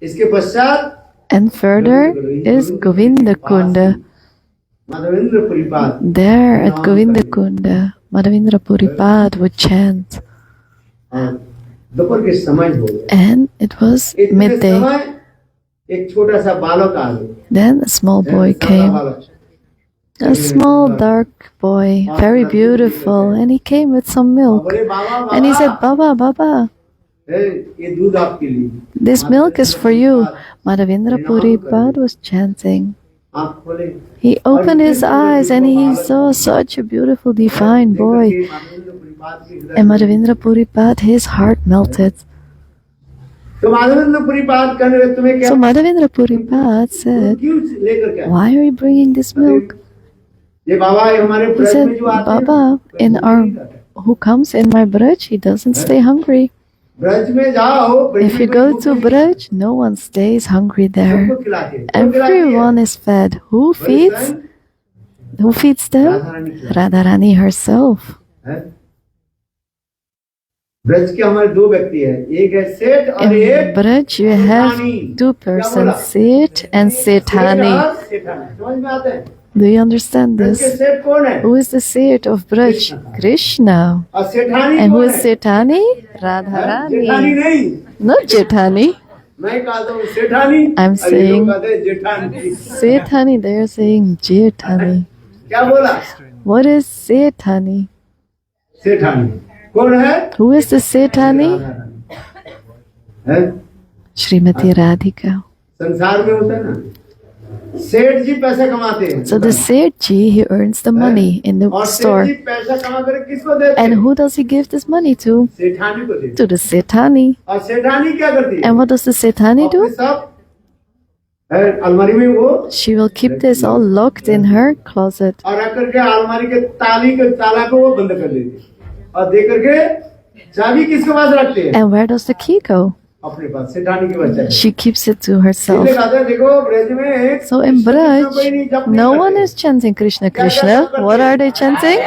Speaker 2: इसके पश्चात
Speaker 1: And further is Govinda Kunda.
Speaker 2: Madhavendra Puripad
Speaker 1: There at Govinda Kunda, Madhavendra Puripad would chant.
Speaker 2: और दोपहर के समय हो गया।
Speaker 1: And it was
Speaker 2: इतने
Speaker 1: midday.
Speaker 2: समय एक छोटा सा बालक आ गया।
Speaker 1: Then a small boy came. A small dark boy, very beautiful, and he came with some milk.
Speaker 2: बोले बाबा
Speaker 1: And he said, Baba, Baba,
Speaker 2: ये दूध आपके लिए।
Speaker 1: this milk is for you. Madhavendra Puripad was chanting.
Speaker 2: आप खोले।
Speaker 1: He opened his eyes and he saw such a beautiful, divine boy. And Madhavendra Puripad, his heart melted.
Speaker 2: तो माधवेंद्र पुरीपाद कहने लगे तुम्हें क्या?
Speaker 1: So Madhavendra Puripad said,
Speaker 2: क्यों लेकर क्या?
Speaker 1: why are you bringing this milk?
Speaker 2: ये बाबा ये हमारे
Speaker 1: He
Speaker 2: ब्रज में
Speaker 1: said,
Speaker 2: जो आते हैं,
Speaker 1: Baba, in our who comes in my Braj, he doesn't stay hungry.
Speaker 2: Braj में जाओ।
Speaker 1: If you go to Braj, no one stays hungry there.
Speaker 2: सबको खिलाते हैं।
Speaker 1: Everyone is fed. Who feeds? Who feeds them? Radharani herself.
Speaker 2: हैं? ब्रज के हमारे दो व्यक्ति हैं, एक है सेठ और
Speaker 1: In
Speaker 2: एक
Speaker 1: Braj, you have two persons, Seth and Sethani.
Speaker 2: सेठानी। समझ में आते हैं?
Speaker 1: Do you understand
Speaker 2: ब्रज के
Speaker 1: this?
Speaker 2: सेठ कौन है?
Speaker 1: Who is the Seth of Braj? Krishna.
Speaker 2: और सेठानी
Speaker 1: And who
Speaker 2: कौन
Speaker 1: is
Speaker 2: है?
Speaker 1: Sethani?
Speaker 2: जेठानी
Speaker 1: Radharani.
Speaker 2: नहीं,
Speaker 1: Not Jethani.
Speaker 2: मैं कहता हूँ सेठानी,
Speaker 1: I'm
Speaker 2: और ये लोग
Speaker 1: saying-
Speaker 2: कहते हैं जेठानी।
Speaker 1: Sethani, they are saying Jethani.
Speaker 2: क्या बोला?
Speaker 1: What is Sethani?
Speaker 2: सेठानी कौन है?
Speaker 1: Who is the Sethani?
Speaker 2: है?
Speaker 1: Srimati Radhika.
Speaker 2: संसार में होता है ना, सेठ जी पैसा कमाते हैं।
Speaker 1: So the Sethji, he earns the money in the
Speaker 2: और सेठ
Speaker 1: store.
Speaker 2: जी पैसा कमा कर किसको देते
Speaker 1: And
Speaker 2: हैं?
Speaker 1: who does he give this money to?
Speaker 2: सेठानी को देते हैं।
Speaker 1: To the Sethani.
Speaker 2: और सेठानी क्या करती है?
Speaker 1: And what does the Sethani
Speaker 2: अपने
Speaker 1: do?
Speaker 2: सब अलमारी में वो
Speaker 1: She will keep this all locked in her closet.
Speaker 2: और आकर के अलमारी के ताली के ताला को वो बंद कर देती है और दे करके चाबी किसके पास रखते हैं?
Speaker 1: And where does the key go?
Speaker 2: अपने पास, सेठानी के पास चाहिए।
Speaker 1: She keeps it to herself.
Speaker 2: इसलिए कहते हैं, देखो ब्रज में
Speaker 1: So in
Speaker 2: कृष्ण कृष्ण कोई नहीं, जप
Speaker 1: Braj,
Speaker 2: नहीं
Speaker 1: no
Speaker 2: करते।
Speaker 1: one is chanting Krishna Krishna. What are they chanting?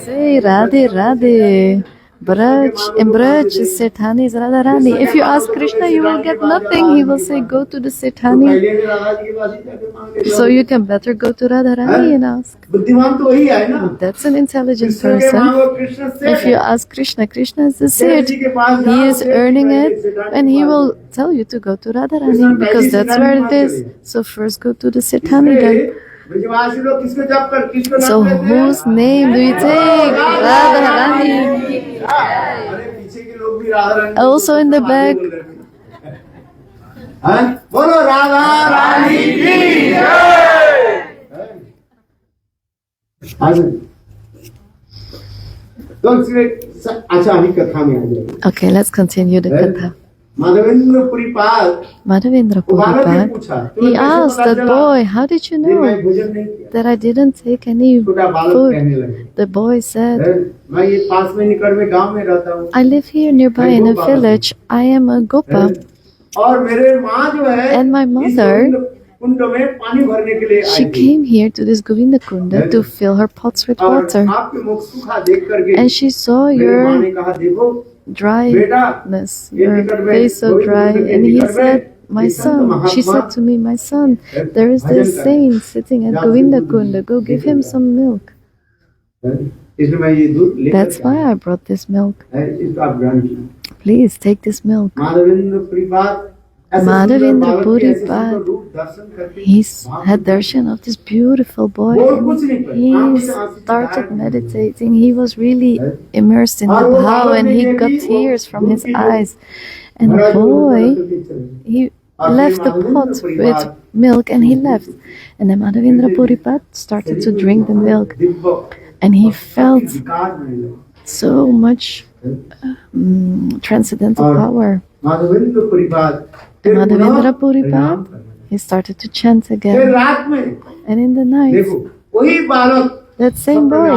Speaker 1: Say Radhe Radhe. Braj, in Braj, Sethani is Radharani. If you ask Krishna, you will get nothing. He will say, go to the
Speaker 2: तो
Speaker 1: Sethani.
Speaker 2: पहले भी राधा जी के पास ही जाके मांग लेते
Speaker 1: So
Speaker 2: हो।
Speaker 1: you can better go to Radharani and ask.
Speaker 2: बुद्धिमान तो वही है ना,
Speaker 1: That's an intelligent
Speaker 2: कृष्ण के
Speaker 1: person.
Speaker 2: मांगो कृष्ण से।
Speaker 1: If you ask Krishna, Krishna is the
Speaker 2: सेठ
Speaker 1: Seth.
Speaker 2: जी के पास
Speaker 1: He
Speaker 2: जाओ,
Speaker 1: is
Speaker 2: सेठ जी
Speaker 1: earning
Speaker 2: पहले
Speaker 1: it
Speaker 2: सेठानी
Speaker 1: and he
Speaker 2: के पास
Speaker 1: will
Speaker 2: जाओ।
Speaker 1: tell you to go to Radharani because that's where it is. So first go to the Sethani
Speaker 2: इसलिए
Speaker 1: then.
Speaker 2: ब्रजवासी लोग किसको जप कर किसको नाम
Speaker 1: So
Speaker 2: लेते हैं?
Speaker 1: whose name do you take? Radharani.
Speaker 2: अरे पीछे के लोग भी Radha Rani
Speaker 1: Also in the back.
Speaker 2: हाँ? बोलो राधा रानी की जय। आगे। तो अच्छा अभी कथा में आ जाएंगे।
Speaker 1: Okay, let's continue the katha.
Speaker 2: Madhavendra पुरीपाल
Speaker 1: Madhavendra
Speaker 2: बालक ने
Speaker 1: Puripad,
Speaker 2: पूछा,
Speaker 1: he
Speaker 2: तुम्हें कैसे
Speaker 1: asked
Speaker 2: पता
Speaker 1: that
Speaker 2: चला
Speaker 1: boy, how did you
Speaker 2: कि मैं
Speaker 1: know
Speaker 2: भोजन नहीं किया?
Speaker 1: that I didn't take any
Speaker 2: छोटा बालक
Speaker 1: food?
Speaker 2: कहने लगे,
Speaker 1: The boy said,
Speaker 2: मैं ये पास में निकट में गांव में रहता हूँ
Speaker 1: I live here nearby in a village. I am a Gopa.
Speaker 2: और मेरे माँ जो है
Speaker 1: And my
Speaker 2: इस
Speaker 1: mother,
Speaker 2: गोविंद कुंड में पानी भरने के लिए
Speaker 1: she
Speaker 2: आई थी
Speaker 1: came here to this Govinda Kunda to fill her pots with
Speaker 2: और
Speaker 1: water.
Speaker 2: आपके मुख सूखा देख करके
Speaker 1: And she saw
Speaker 2: मेरी माँ
Speaker 1: your
Speaker 2: ने कहा देखो
Speaker 1: dryness, your face so dry. And he said, my son, she said to me, my son, there is this saint sitting at Govinda Kunda. Go give him some milk.
Speaker 2: इसलिए मैं ये दूध लेकर
Speaker 1: That's why I brought this milk.
Speaker 2: इसको आप ग्रहण कीजिए।
Speaker 1: Please take this milk.
Speaker 2: Madhavendra Puripad ऐसे
Speaker 1: Madhavendra
Speaker 2: सुंदर बालक के ऐसे
Speaker 1: Puripad,
Speaker 2: सुंदर रूप दर्शन करके
Speaker 1: He's had darshan of this beautiful boy.
Speaker 2: बोल कुछ नहीं पाए।
Speaker 1: He
Speaker 2: आंखें से आंसू
Speaker 1: started
Speaker 2: बहाए।
Speaker 1: meditating. He was really immersed in the bhav and he got tears from his eyes. And the boy, he left the pot with milk and he left. And then Madhavendra Puripad started to drink the milk. And he felt so much transcendental power.
Speaker 2: Madhavendra Puripad
Speaker 1: And Madhavendra Puripad, he started to chant
Speaker 2: फिर
Speaker 1: again.
Speaker 2: रात में
Speaker 1: And in the night,
Speaker 2: देखो वही बालक
Speaker 1: that same boy,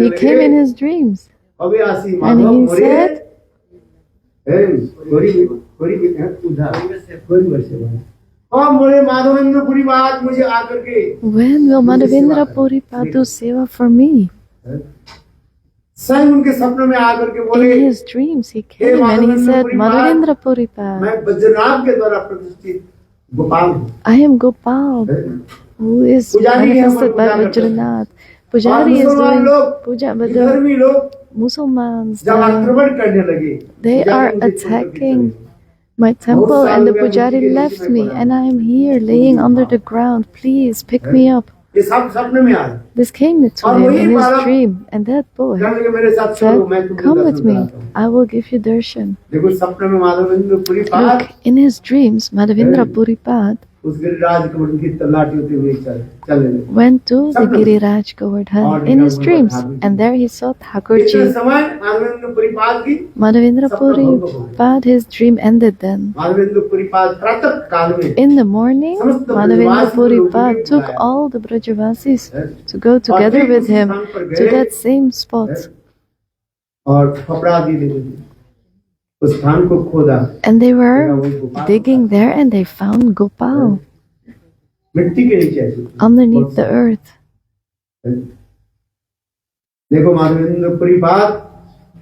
Speaker 1: he came in his dreams.
Speaker 2: अविनाशी
Speaker 1: And
Speaker 2: Madhav
Speaker 1: he
Speaker 2: more
Speaker 1: said,
Speaker 2: और मोरे माधवेंद्र पुरीपाद मुझे आकर के
Speaker 1: when will Madhavendra Puripad do seva for me?
Speaker 2: स्वयं उनके सपनों में आकर के
Speaker 1: In
Speaker 2: बोले
Speaker 1: his dreams, he came and he said, Madhavendra Puripad,
Speaker 2: मैं वज्रनाभ के द्वारा प्रतिष्ठित गोपाल हूँ
Speaker 1: I am Gopal, who is manifested by Vajranath. Pujari is doing puja, but the
Speaker 2: धर्मी लोग
Speaker 1: Musalmans,
Speaker 2: जब आक्रमण करने लगे
Speaker 1: they are attacking my temple and the pujari left me and I am here laying under the ground. Please pick me up.
Speaker 2: ये सब सपने में आए
Speaker 1: This came to him in his dream and that boy
Speaker 2: कहने लगे मेरे साथ चलो मैं
Speaker 1: said,
Speaker 2: तुमको
Speaker 1: come with
Speaker 2: दर्शन
Speaker 1: me,
Speaker 2: कराता हूँ।
Speaker 1: I will give you darshan.
Speaker 2: देखो सपने में Madhavendra Puripad
Speaker 1: Look, in his dreams, Madhavendra Puripad
Speaker 2: उस गिरिराज को उनकी तलाटी होते हुए चलने लगे।
Speaker 1: went to the Giriraj Govardhan in his dreams and there he saw
Speaker 2: इतने
Speaker 1: Thakurji.
Speaker 2: समय माधवेंद्र पुरीपाद की
Speaker 1: Madhavendra Puripad, his dream ended then.
Speaker 2: Madhavendra Puripad प्रातः काल में
Speaker 1: In the morning, Madhavendra Puripad took all the Brajavasis to go together with him to that same spot.
Speaker 2: और कपड़ा दी दे उस स्थान को खोदा
Speaker 1: And they were digging there and they found Gopal
Speaker 2: मिट्टी के नीचे ऐसे।
Speaker 1: underneath the earth.
Speaker 2: देखो माधवेंद्र पुरीपाद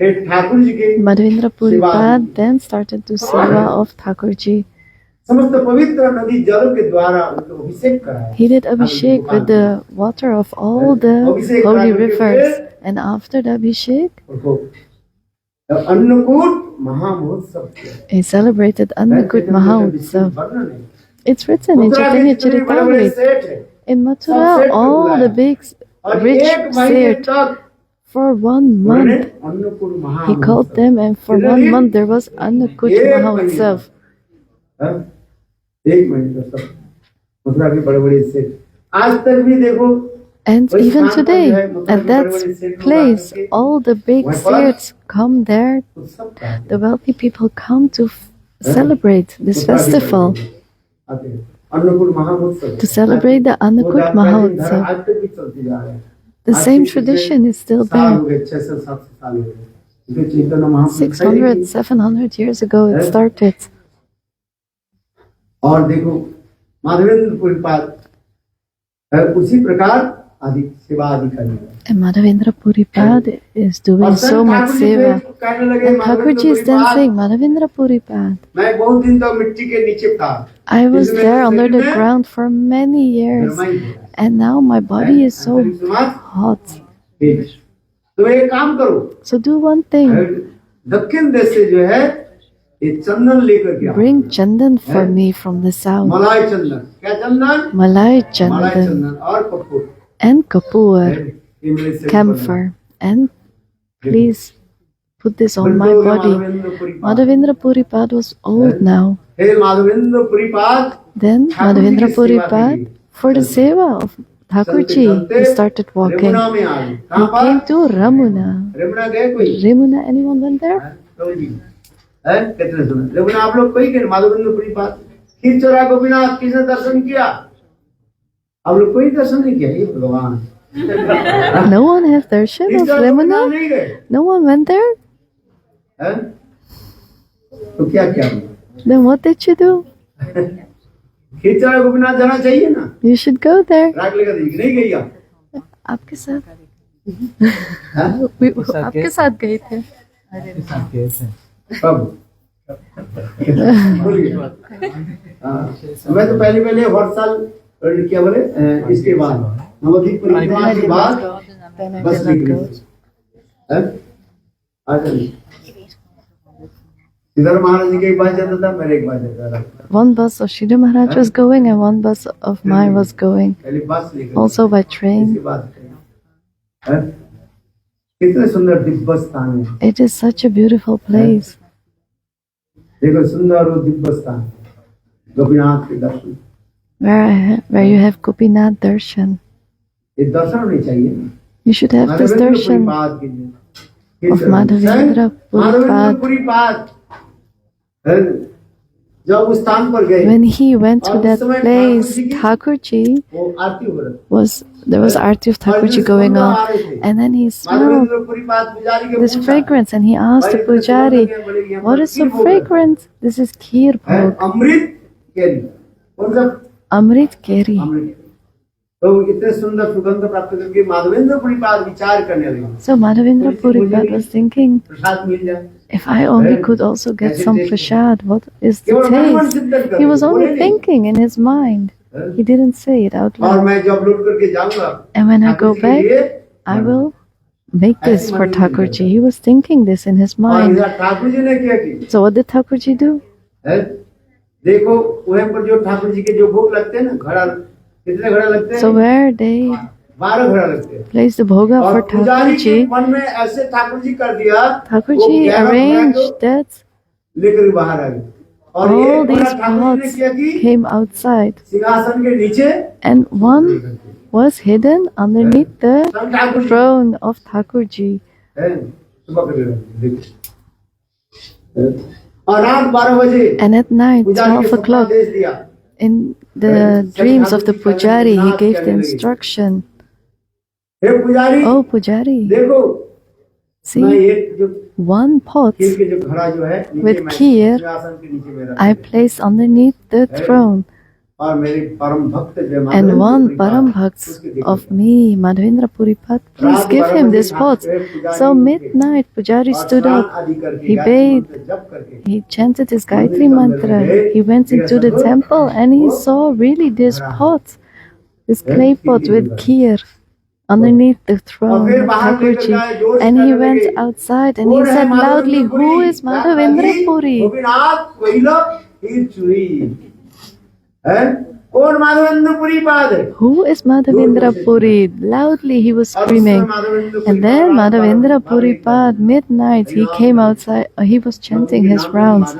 Speaker 2: फिर ठाकुर जी के
Speaker 1: Madhavendra Puripad then started to seva of Thakurji.
Speaker 2: समस्त पवित्र नदी जल के द्वारा उनको अभिषेक कराया।
Speaker 1: He did abhishek with the water of all the holy rivers, and after the abhishek,
Speaker 2: उनको अन्नकूट महामहोत्सव किया।
Speaker 1: he celebrated Annakut Mahotsav. It's written in Chaitanya Charitamrita. In Mathura, all the big rich seth, for 1 month he called them, and for 1 month there was Annakut Mahotsav.
Speaker 2: एक महीने का सब मथुरा के बड़े-बड़े सेठ आज तक भी देखो।
Speaker 1: And even today, at that place, all the big seths come there. The wealthy people come to celebrate this festival, to celebrate the Annakut Mahotsav. The same tradition is still there. 600, 700 years ago it started.
Speaker 2: और देखो माधवेंद्र पुरीपाद उसी प्रकार आदि सेवा आदि करने लगे।
Speaker 1: And Madhavendra Puripad is doing so much seva. And Thakurji is then saying, Madhavendra Puripad,
Speaker 2: मैं बहुत दिन तक मिट्टी के नीचे था।
Speaker 1: I was there under the ground for many years, and now my body is so hot.
Speaker 2: तो एक काम करो।
Speaker 1: So do one thing.
Speaker 2: दक्षिण देश से जो है ये चंदन लेकर के आओ।
Speaker 1: Bring chandan for me from the south.
Speaker 2: मलाई चंदन। क्या चंदन?
Speaker 1: Malai chandan
Speaker 2: और Kapoor.
Speaker 1: and kapoor, camphor, and please put this on my body. Madhavendra Puripad was old now.
Speaker 2: Hey Madhavendra Puripad.
Speaker 1: Then Madhavendra Puripad, for the seva of Thakurji, he started walking. He came to Ramuna.
Speaker 2: Ramna गए कोई?
Speaker 1: Ramuna, anyone went there?
Speaker 2: कितने सुने? रमना आप लोग कोई गए? माधवेंद्र पुरीपाद खीर चोरा गोपीनाथ किसने दर्शन किया? आप लोग कोई दर्शन नहीं किया? ये भगवान।
Speaker 1: No one has darshan of Ramuna? No one went there?
Speaker 2: तो क्या क्या?
Speaker 1: Then what did you do?
Speaker 2: खीर चोरा गोपीनाथ जाना चाहिए ना?
Speaker 1: You should go there.
Speaker 2: राग लगा दी नहीं गई आप?
Speaker 1: आपके साथ? आपके साथ गए थे?
Speaker 2: कब? बोलिए। मैं तो पहले हर साल क्या बोले इसके बाद नवद्वीप परिक्रमा के बाद बस निकली। इधर महाराज जी के एक बार जाता था, मेरे एक बार जाता था।
Speaker 1: One bus of Sridhar Maharaj was going, and one bus of mine was going.
Speaker 2: पहले बस लेकर
Speaker 1: Also by train.
Speaker 2: इसके बाद कितने सुंदर दिव्य स्थान है।
Speaker 1: It is such a beautiful place.
Speaker 2: देखो सुंदर और दिव्य स्थान गोपीनाथ के दर्शन,
Speaker 1: Where you have Gopinath darshan.
Speaker 2: ये दर्शन होने चाहिए ना।
Speaker 1: You should have this darshan of Madhavendra Puripad.
Speaker 2: जब उस स्थान पर गए,
Speaker 1: When he went to that place, Thakurji
Speaker 2: वो आरती हो रही
Speaker 1: was, there was arti of Thakurji going on, and then he smelled
Speaker 2: Madhavendra Puripad पुजारी के
Speaker 1: this
Speaker 2: पूछा,
Speaker 1: fragrance, and he asked the pujari, what is so fragrant? This is kheer bhog,
Speaker 2: अमृत केरी। कौन सा
Speaker 1: Amrit Keri.
Speaker 2: अमृत? तो इतने सुंदर सुगंध प्राप्त करके माधवेंद्र पुरीपाद विचार करने लगे,
Speaker 1: So Madhavendra Puripad was thinking,
Speaker 2: प्रसाद मिल जाए।
Speaker 1: if I only could also get some prasad, what is the taste? He was only thinking in his mind. He didn't say it out
Speaker 2: और
Speaker 1: loud.
Speaker 2: मैं जब लौट करके जाऊंगा,
Speaker 1: And when I go
Speaker 2: Thakur ji के
Speaker 1: back,
Speaker 2: लिए
Speaker 1: I will make this for Thakurji. He was thinking this in his
Speaker 2: और
Speaker 1: mind.
Speaker 2: इधर ठाकुर जी ने क्या की?
Speaker 1: So what did Thakurji do?
Speaker 2: है? देखो वहीं पर जो ठाकुर जी के जो भोग लगते हैं ना, घड़ा कितने घड़ा लगते हैं?
Speaker 1: So where they
Speaker 2: 12 घड़ा लगते हैं।
Speaker 1: placed the bhoga
Speaker 2: और
Speaker 1: for
Speaker 2: पुजारी के
Speaker 1: Thakurji,
Speaker 2: मन में ऐसे ठाकुर जी कर दिया,
Speaker 1: Thakurji
Speaker 2: वो 11 घड़ा
Speaker 1: arranged that
Speaker 2: को लेकर बाहर आ गए। और
Speaker 1: all
Speaker 2: एक घड़ा
Speaker 1: these
Speaker 2: ठाकुर जी ने
Speaker 1: pots
Speaker 2: क्या की?
Speaker 1: came outside,
Speaker 2: सिंहासन के नीचे
Speaker 1: and one was hidden underneath the
Speaker 2: सब Thakur ji
Speaker 1: throne of Thakurji.
Speaker 2: है, सुबह कर रहे हैं, देखो। और रात 12 बजे
Speaker 1: And at night,
Speaker 2: पुजारी
Speaker 1: 12
Speaker 2: के सपना
Speaker 1: o'clock,
Speaker 2: देश दिया।
Speaker 1: in the dreams of the pujari, he gave the instruction,
Speaker 2: हे पुजारी,
Speaker 1: oh pujari,
Speaker 2: देखो मैं
Speaker 1: see,
Speaker 2: एक जो
Speaker 1: one pot
Speaker 2: खीर के जो घड़ा जो है नीचे
Speaker 1: with
Speaker 2: मैं
Speaker 1: kheer
Speaker 2: सिंहासन के नीचे में रख
Speaker 1: I
Speaker 2: दिया।
Speaker 1: place underneath the throne,
Speaker 2: और मेरे परम भक्त जय
Speaker 1: And
Speaker 2: Madhavendra
Speaker 1: one
Speaker 2: Puri
Speaker 1: Param
Speaker 2: पाद,
Speaker 1: Bhakt
Speaker 2: उसके देखिए।
Speaker 1: of me, Madhavendra Puripat, please
Speaker 2: रात
Speaker 1: give
Speaker 2: 12
Speaker 1: him
Speaker 2: बजे
Speaker 1: this pot.
Speaker 2: हाथ पैर पुजारी
Speaker 1: So
Speaker 2: उठे
Speaker 1: midnight, Pujari
Speaker 2: और
Speaker 1: stood
Speaker 2: स्नान
Speaker 1: up,
Speaker 2: आदि करके
Speaker 1: he
Speaker 2: गायत्री
Speaker 1: bathed,
Speaker 2: मंत्र जप करके
Speaker 1: he chanted his
Speaker 2: मंदिर
Speaker 1: Gayatri
Speaker 2: के अंदर
Speaker 1: mantra,
Speaker 2: गए,
Speaker 1: he went
Speaker 2: मेरा
Speaker 1: into the
Speaker 2: सब
Speaker 1: temple and he
Speaker 2: वो
Speaker 1: saw really this
Speaker 2: भरा है।
Speaker 1: pot, this
Speaker 2: है,
Speaker 1: clay pot
Speaker 2: खीर
Speaker 1: with
Speaker 2: के
Speaker 1: kheer underneath the
Speaker 2: और
Speaker 1: throne
Speaker 2: फिर
Speaker 1: of
Speaker 2: बाहर लेकर
Speaker 1: Thakurji.
Speaker 2: गए, जोर से
Speaker 1: And he
Speaker 2: कहने
Speaker 1: went
Speaker 2: लगे,
Speaker 1: outside and he
Speaker 2: कौन है
Speaker 1: said loudly,
Speaker 2: Madhavendra Puri?
Speaker 1: who is Madhavendra
Speaker 2: जात
Speaker 1: Puri?
Speaker 2: गोपीनाथ वैलव खीर चूरी है, कौन माधवेंद्र पुरी पाद है?
Speaker 1: Who is Madhavendra Puri? Loudly he was screaming. And then Madhavendra Puri Pad, midnight, he came outside, he was chanting his rounds.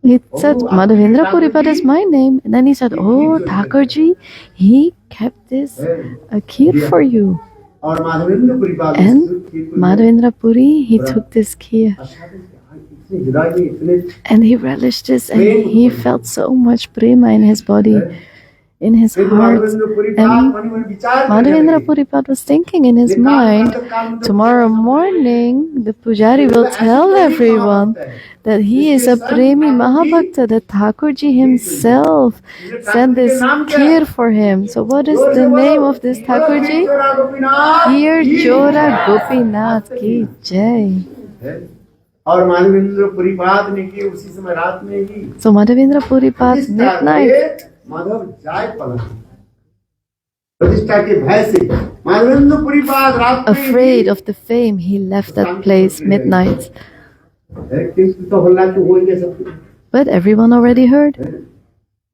Speaker 1: He said, Madhavendra Puri Pad is my name. And then he said, oh, Thakurji, he kept this kheer for you. And Madhavendra Puri, he took this kheer. And he relished this and he felt so much prema in his body, in his heart. And Madhavendra Puripad was thinking in his mind, tomorrow morning the Pujari will tell everyone that he is a Premi Mahabhakta, that Thakurji himself sent this kheer for him. So what is the name of this Thakurji? Kheer Chora Gopinath Ki Jai.
Speaker 2: और माधवेंद्र पुरीपाद ने की उसी समय रात में ही
Speaker 1: So Madhavendra Puripad midnight,
Speaker 2: Madhav जाय पला प्रतिष्ठा के भय से माधवेंद्र पुरीपाद रात में
Speaker 1: afraid of the fame, he left that place midnight.
Speaker 2: तो हल्ला तो हो ही गया सब।
Speaker 1: But everyone already heard.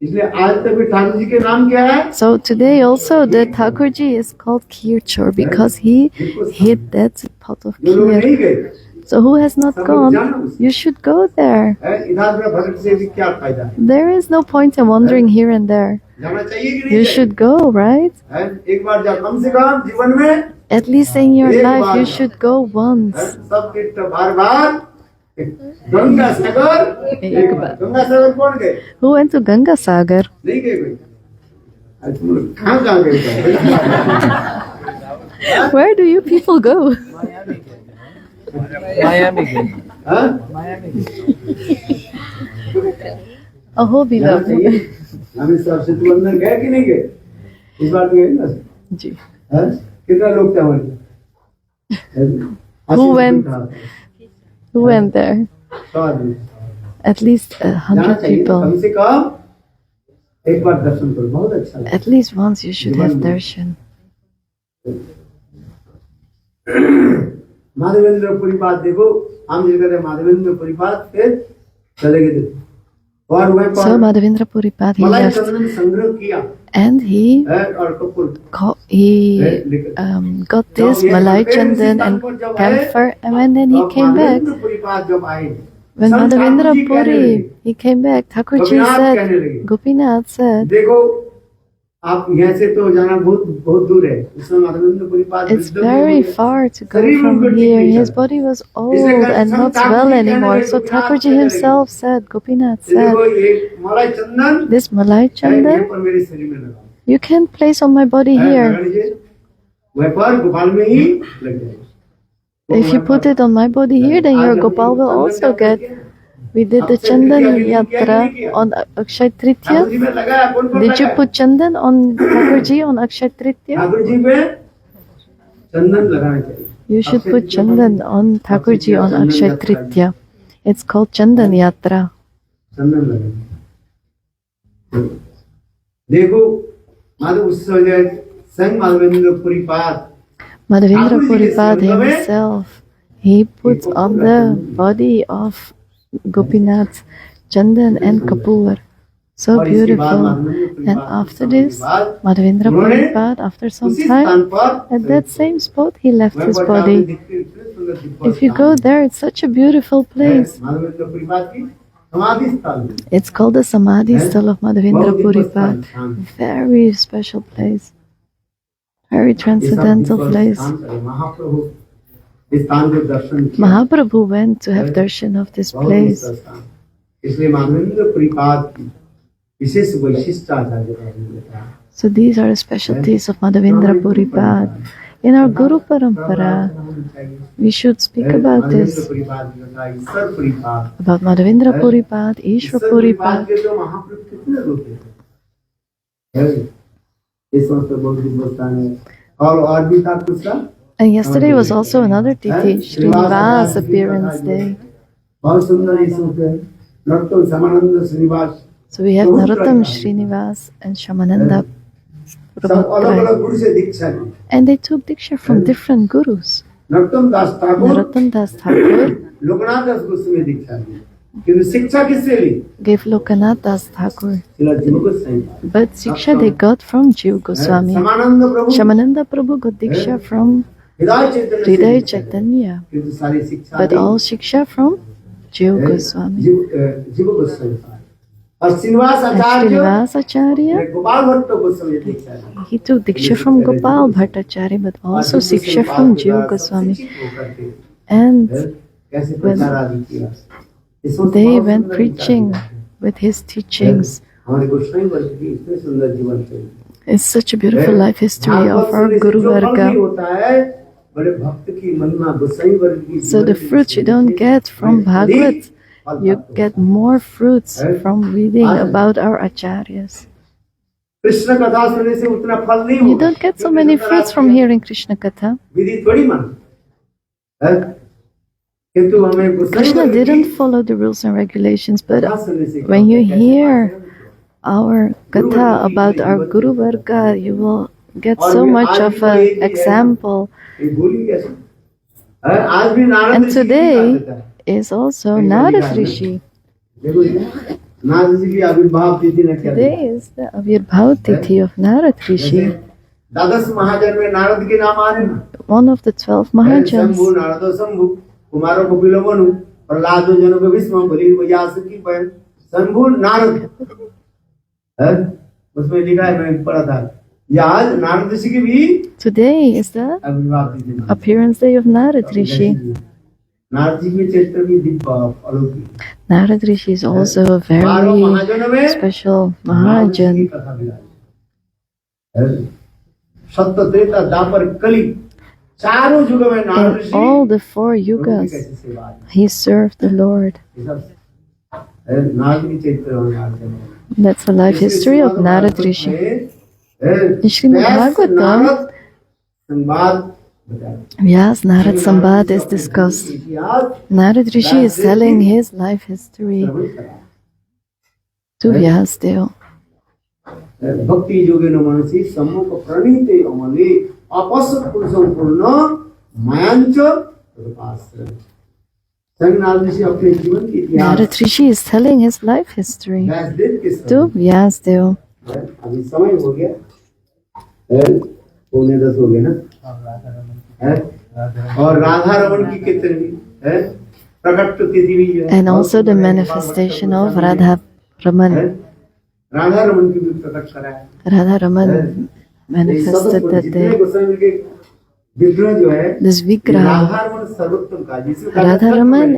Speaker 2: इसलिए आज तक भी ठाकुर जी के नाम क्या है?
Speaker 1: So today also the Thakurji is called Kheer Chor because he hid that pot of
Speaker 2: जो लोग
Speaker 1: kheer.
Speaker 2: नहीं गए
Speaker 1: So who has not gone, you should go there.
Speaker 2: इधर उधर भटक से भी क्या फायदा है?
Speaker 1: There is no point in wandering here and there.
Speaker 2: जाना चाहिए कि नहीं?
Speaker 1: You should go, right?
Speaker 2: एक बार जा कम से कम जीवन में
Speaker 1: At least in your life you should go once.
Speaker 2: सब तीर्थ बार गंगा सागर गंगा सागर कौन गए?
Speaker 1: Who went to Ganga Sagar?
Speaker 2: नहीं गए कोई। आज तुम लोग कहाँ गए?
Speaker 1: Where do you people go?
Speaker 3: Miami.
Speaker 2: हाँ?
Speaker 1: Oh, who be
Speaker 2: जाना
Speaker 1: lovely.
Speaker 2: चाहिए। हम इस सबसे तुम अंदर गए कि नहीं गए? इस बार तो गए ना?
Speaker 1: Ji.
Speaker 2: हाँ? कितना लोग थे हमारे?
Speaker 1: Who went there?
Speaker 2: 100 आदमी।
Speaker 1: At least
Speaker 2: जाना
Speaker 1: 100
Speaker 2: चाहिए,
Speaker 1: people.
Speaker 2: कम से कम एक बार दर्शन करो, बहुत अच्छा लगता है।
Speaker 1: At least once you should have darshan.
Speaker 2: Madhavendra Puripad देखो, हम जिस कहते हैं माधवेंद्र पुरीपाद फिर चले गए थे। और वह
Speaker 1: So Madhavendra Puripad, he
Speaker 2: मलाई
Speaker 1: left
Speaker 2: चंदन संग्रह किया
Speaker 1: and he
Speaker 2: है और Kapoor
Speaker 1: got this Malai Chandan and camphor, and then he came back.
Speaker 2: Madhavendra Puripad जब आए,
Speaker 1: When
Speaker 2: Sant
Speaker 1: Madhavendra
Speaker 2: Thakur ji कहने
Speaker 1: Puri,
Speaker 2: लगे,
Speaker 1: he came back, Thakurji
Speaker 2: Gopinath कहने
Speaker 1: said,
Speaker 2: लगे,
Speaker 1: Gopinath said,
Speaker 2: देखो आप यहाँ से तो जाना बहुत बहुत दूर है। उसमें माधवेंद्र पुरीपाद
Speaker 1: it's
Speaker 2: वृद्ध भी
Speaker 1: very
Speaker 2: हुए।
Speaker 1: far to go
Speaker 2: शरीर
Speaker 1: from
Speaker 2: उनको ठीक
Speaker 1: here.
Speaker 2: नहीं
Speaker 1: His
Speaker 2: था।
Speaker 1: body was old
Speaker 2: इसलिए
Speaker 1: and
Speaker 2: Sant
Speaker 1: not
Speaker 2: Thakur
Speaker 1: well
Speaker 2: जी कहने
Speaker 1: anymore.
Speaker 2: लगे,
Speaker 1: So
Speaker 2: गोपीनाथ
Speaker 1: Thakurji
Speaker 2: कहने लगे,
Speaker 1: himself said, Gopinath
Speaker 2: ये देखो
Speaker 1: said,
Speaker 2: ये मलाई चंदन
Speaker 1: this Malai
Speaker 2: है,
Speaker 1: Chandan,
Speaker 2: ये पर मेरे शरीर में लगा।
Speaker 1: you can place on my body
Speaker 2: है,
Speaker 1: here.
Speaker 2: लगा लीजिए। वह पर गोपाल में ही लग जाएगा।
Speaker 1: If you put it on my body here, then your Gopal will also get. We did the Chandan Yatra on Akshay Tritiya.
Speaker 2: Thakur ji में लगा, कौन-कौन
Speaker 1: Did you
Speaker 2: लगा?
Speaker 1: put Chandan on Thakurji on Akshay Tritiya?
Speaker 2: Thakur ji पे चंदन लगाना चाहिए।
Speaker 1: You should put Chandan on Thakurji on Akshay Tritiya. It's called Chandan Yatra.
Speaker 2: चंदन लगाना। देखो माधव उस समय संग Madhavendra Puripad
Speaker 1: Madhavendra Puripad himself, he put on the body of Gopinath Chandan and Kapoor. So
Speaker 2: और इसके बाद
Speaker 1: beautiful.
Speaker 2: Madhavendra
Speaker 1: And
Speaker 2: Puripad
Speaker 1: after this, Madhavendra
Speaker 2: उन्होंने
Speaker 1: Puripad, after some
Speaker 2: उसी
Speaker 1: time,
Speaker 2: स्थान पर
Speaker 1: at that same spot, he left
Speaker 2: वह
Speaker 1: his
Speaker 2: पर
Speaker 1: body.
Speaker 2: ठाकुर दिखते इतने सुंदर दिव्य
Speaker 1: If you
Speaker 2: स्थान
Speaker 1: go there, it's such a beautiful
Speaker 2: है।
Speaker 1: place.
Speaker 2: माधवेंद्र पुरीपाद की समाधि स्थल है।
Speaker 1: It's called the Samadhi Sthal of Madhavendra
Speaker 2: बहुत दिव्य
Speaker 1: Puripad.
Speaker 2: स्थान है।
Speaker 1: Very special place. Very
Speaker 2: ये सब
Speaker 1: transcendental
Speaker 2: दिव्य
Speaker 1: place.
Speaker 2: स्थान है। महाप्रभु इस स्थान के दर्शन किया।
Speaker 1: Mahaprabhu went to have darshan of this
Speaker 2: बहुत
Speaker 1: place.
Speaker 2: दिव्य स्थान। इसलिए माधवेंद्र पुरीपाद की विशेष वैशिष्ट आचार्य
Speaker 1: So these are the specialties of Madhavendra Puripad. In our Guru Parampara, we should speak about this, about Madhavendra Puripad, Ishwar Puripad. And yesterday was also another tithi, Srinivas appearance day. So we have Narottam Srinivas and Shamananda Prabhupada. And they took Diksha from different gurus. Narottam Das Thakur gave Lokanath Das Thakur. But Diksha they got from Jiva Goswami. Shamananda Prabhu got Diksha from Hridaya Chaitanya. But all Shiksha from Jiva Goswami. And Srinivas Acharya, he took Diksha from Gopal Bhattacharya, but also Shiksha from Jiva Goswami. And when they went preaching with his teachings, it's such a beautiful life history of our Guru Varga. So the fruits you don't get from Bhagavad, you get more fruits from reading about our acharyas. You don't get so many fruits from hearing Krishna Katha. Krishna didn't follow the rules and regulations, but when you hear our Katha about our Guru Varga, you will get so much of an example. And today is also Narad Rishi. Today is the Avirbhav Tithi of Narad Rishi. One of the 12 Mahajans. Today is the appearance day of Narad Rishi. Narad Rishi is also a very special Mahajan. In all the 4 yugas, he served the Lord. That's the life history of Narad Rishi. In Srimad Bhagavatam, Vyas Narad Sambad is discussed. Narad Rishi is telling his life history to Vyasdeva. Narad Rishi is telling his life history to Vyasdeva. And also the manifestation of Radha Raman. Radha Raman manifested that day. This Vigraha, Radha Raman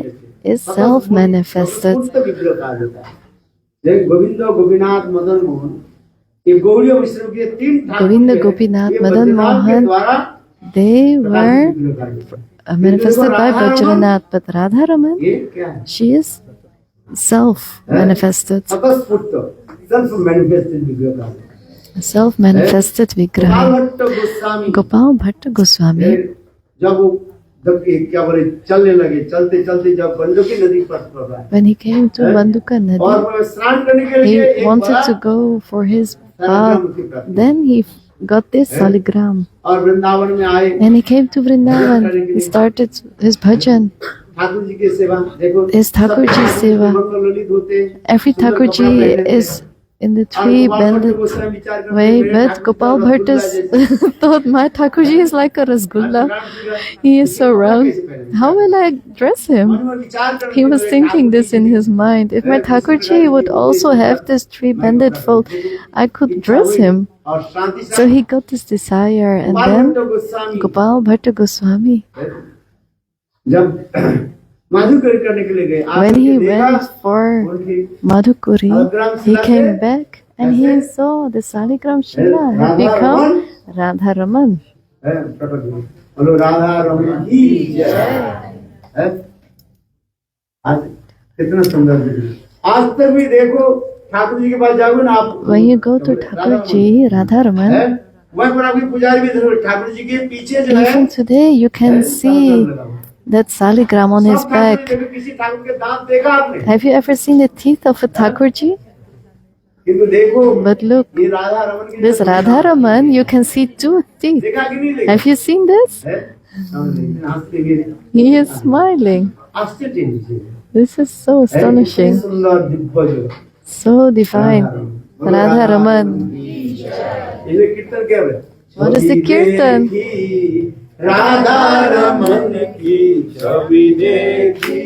Speaker 1: is self-manifested. Govinda, Gopinath, Madan Mohan, they were manifested by Vajranath, but Radha Raman, she is self-manifested. Self-manifested Vigraha. Gopal Bhatta Goswami, when he came to Banduka Nadi, he wanted to go for his bath. Then he got this saligram. And he came to Vrindavan. He started his bhajan. His Thakurji seva. Every Thakurji is in the 3 bended way, but Gopal Bhatt thought my Thakurji is like a Rasgulla. He is so round. How will I dress him? He was thinking this in his mind. If my Thakurji would also have this 3 bended fold, I could dress him. So he got this desire, and then Gopal Bhatta Goswami, when he went for Madhukuri, he came back and he saw the Saligram Shila had become Radha Raman.
Speaker 2: प्रकट हुई। बोलो राधा रमन की जय। है? आज कितना सुंदर दिन। आज तक भी देखो ठाकुर जी के पास जाओगे ना आप,
Speaker 1: When you go to Thakur Ji, Radharaman,
Speaker 2: वहीं पर आपकी पुजारी भी जरूर ठाकुर जी के पीछे जो है
Speaker 1: even today you can see that saligram on his back.
Speaker 2: किसी ठाकुर के दांत देखा आपने?
Speaker 1: Have you ever seen the teeth of a Thakur Ji?
Speaker 2: किंतु देखो
Speaker 1: But look,
Speaker 2: ये राधा रमन की
Speaker 1: this Radharaman, you can see 2 teeth.
Speaker 2: देखा कि नहीं देखा?
Speaker 1: Have you seen this?
Speaker 2: है? हंसते हुए
Speaker 1: He is smiling.
Speaker 2: आश्चर्य है।
Speaker 1: This is so astonishing,
Speaker 2: सुंदर दिव्य जो
Speaker 1: so divine. Radharaman.
Speaker 2: ये कीर्तन क्या है?
Speaker 1: What is the kirtan?
Speaker 2: Radha Raman की छवि देखी,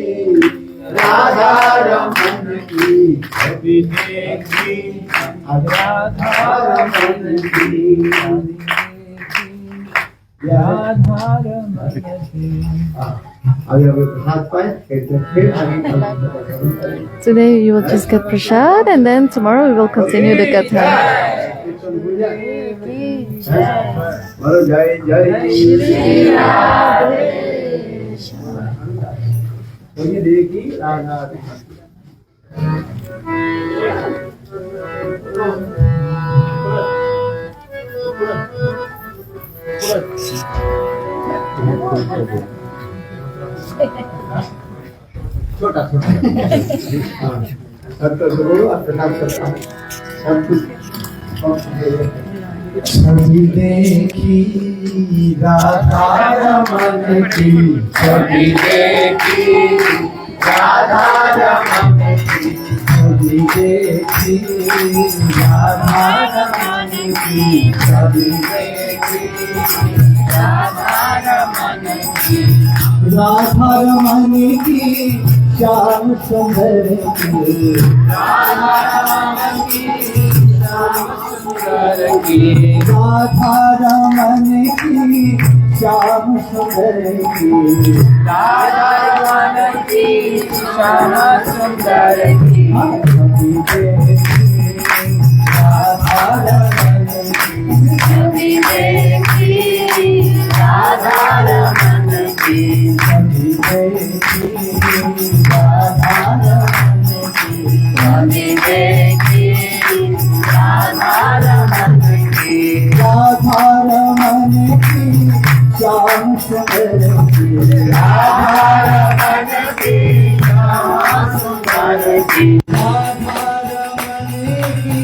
Speaker 2: राधा रमन की छवि देखी, राधा रमन की, राधा रमन की। आगे प्रसाद पाए, फिर आगे।
Speaker 1: Today you will just get prasad and then tomorrow we will continue the Gatha.
Speaker 2: बोलो जय जय श्री राधे। देखी राधा छोटा छोटा सब तो बोलो प्रणाम करता हूँ सब कुछ छवि देखी राधा रमन की, छवि देखी राधा रमन की, छवि देखी राधा रमन की, छवि देखी राधा रमन की, राधा रमन की श्याम सुंदर की, राधा रमन की श्याम सुंदर की, राधा रमन की श्याम सुंदर की, राधा रमन की श्याम सुंदर की, छवि देखी राधा रमन की, छवि देखी राधा रमन की, छवि देखी राधा रमन की, छवि देखी राधा रमन की, राधा रमन की श्याम सुंदर की, राधा रमन की श्याम सुंदर की, राधा रमन की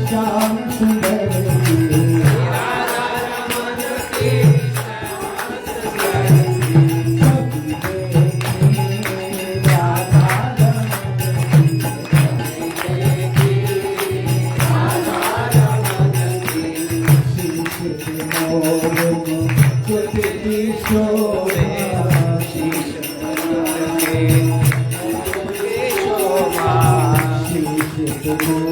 Speaker 2: श्याम सुंदर की, राधा रमन की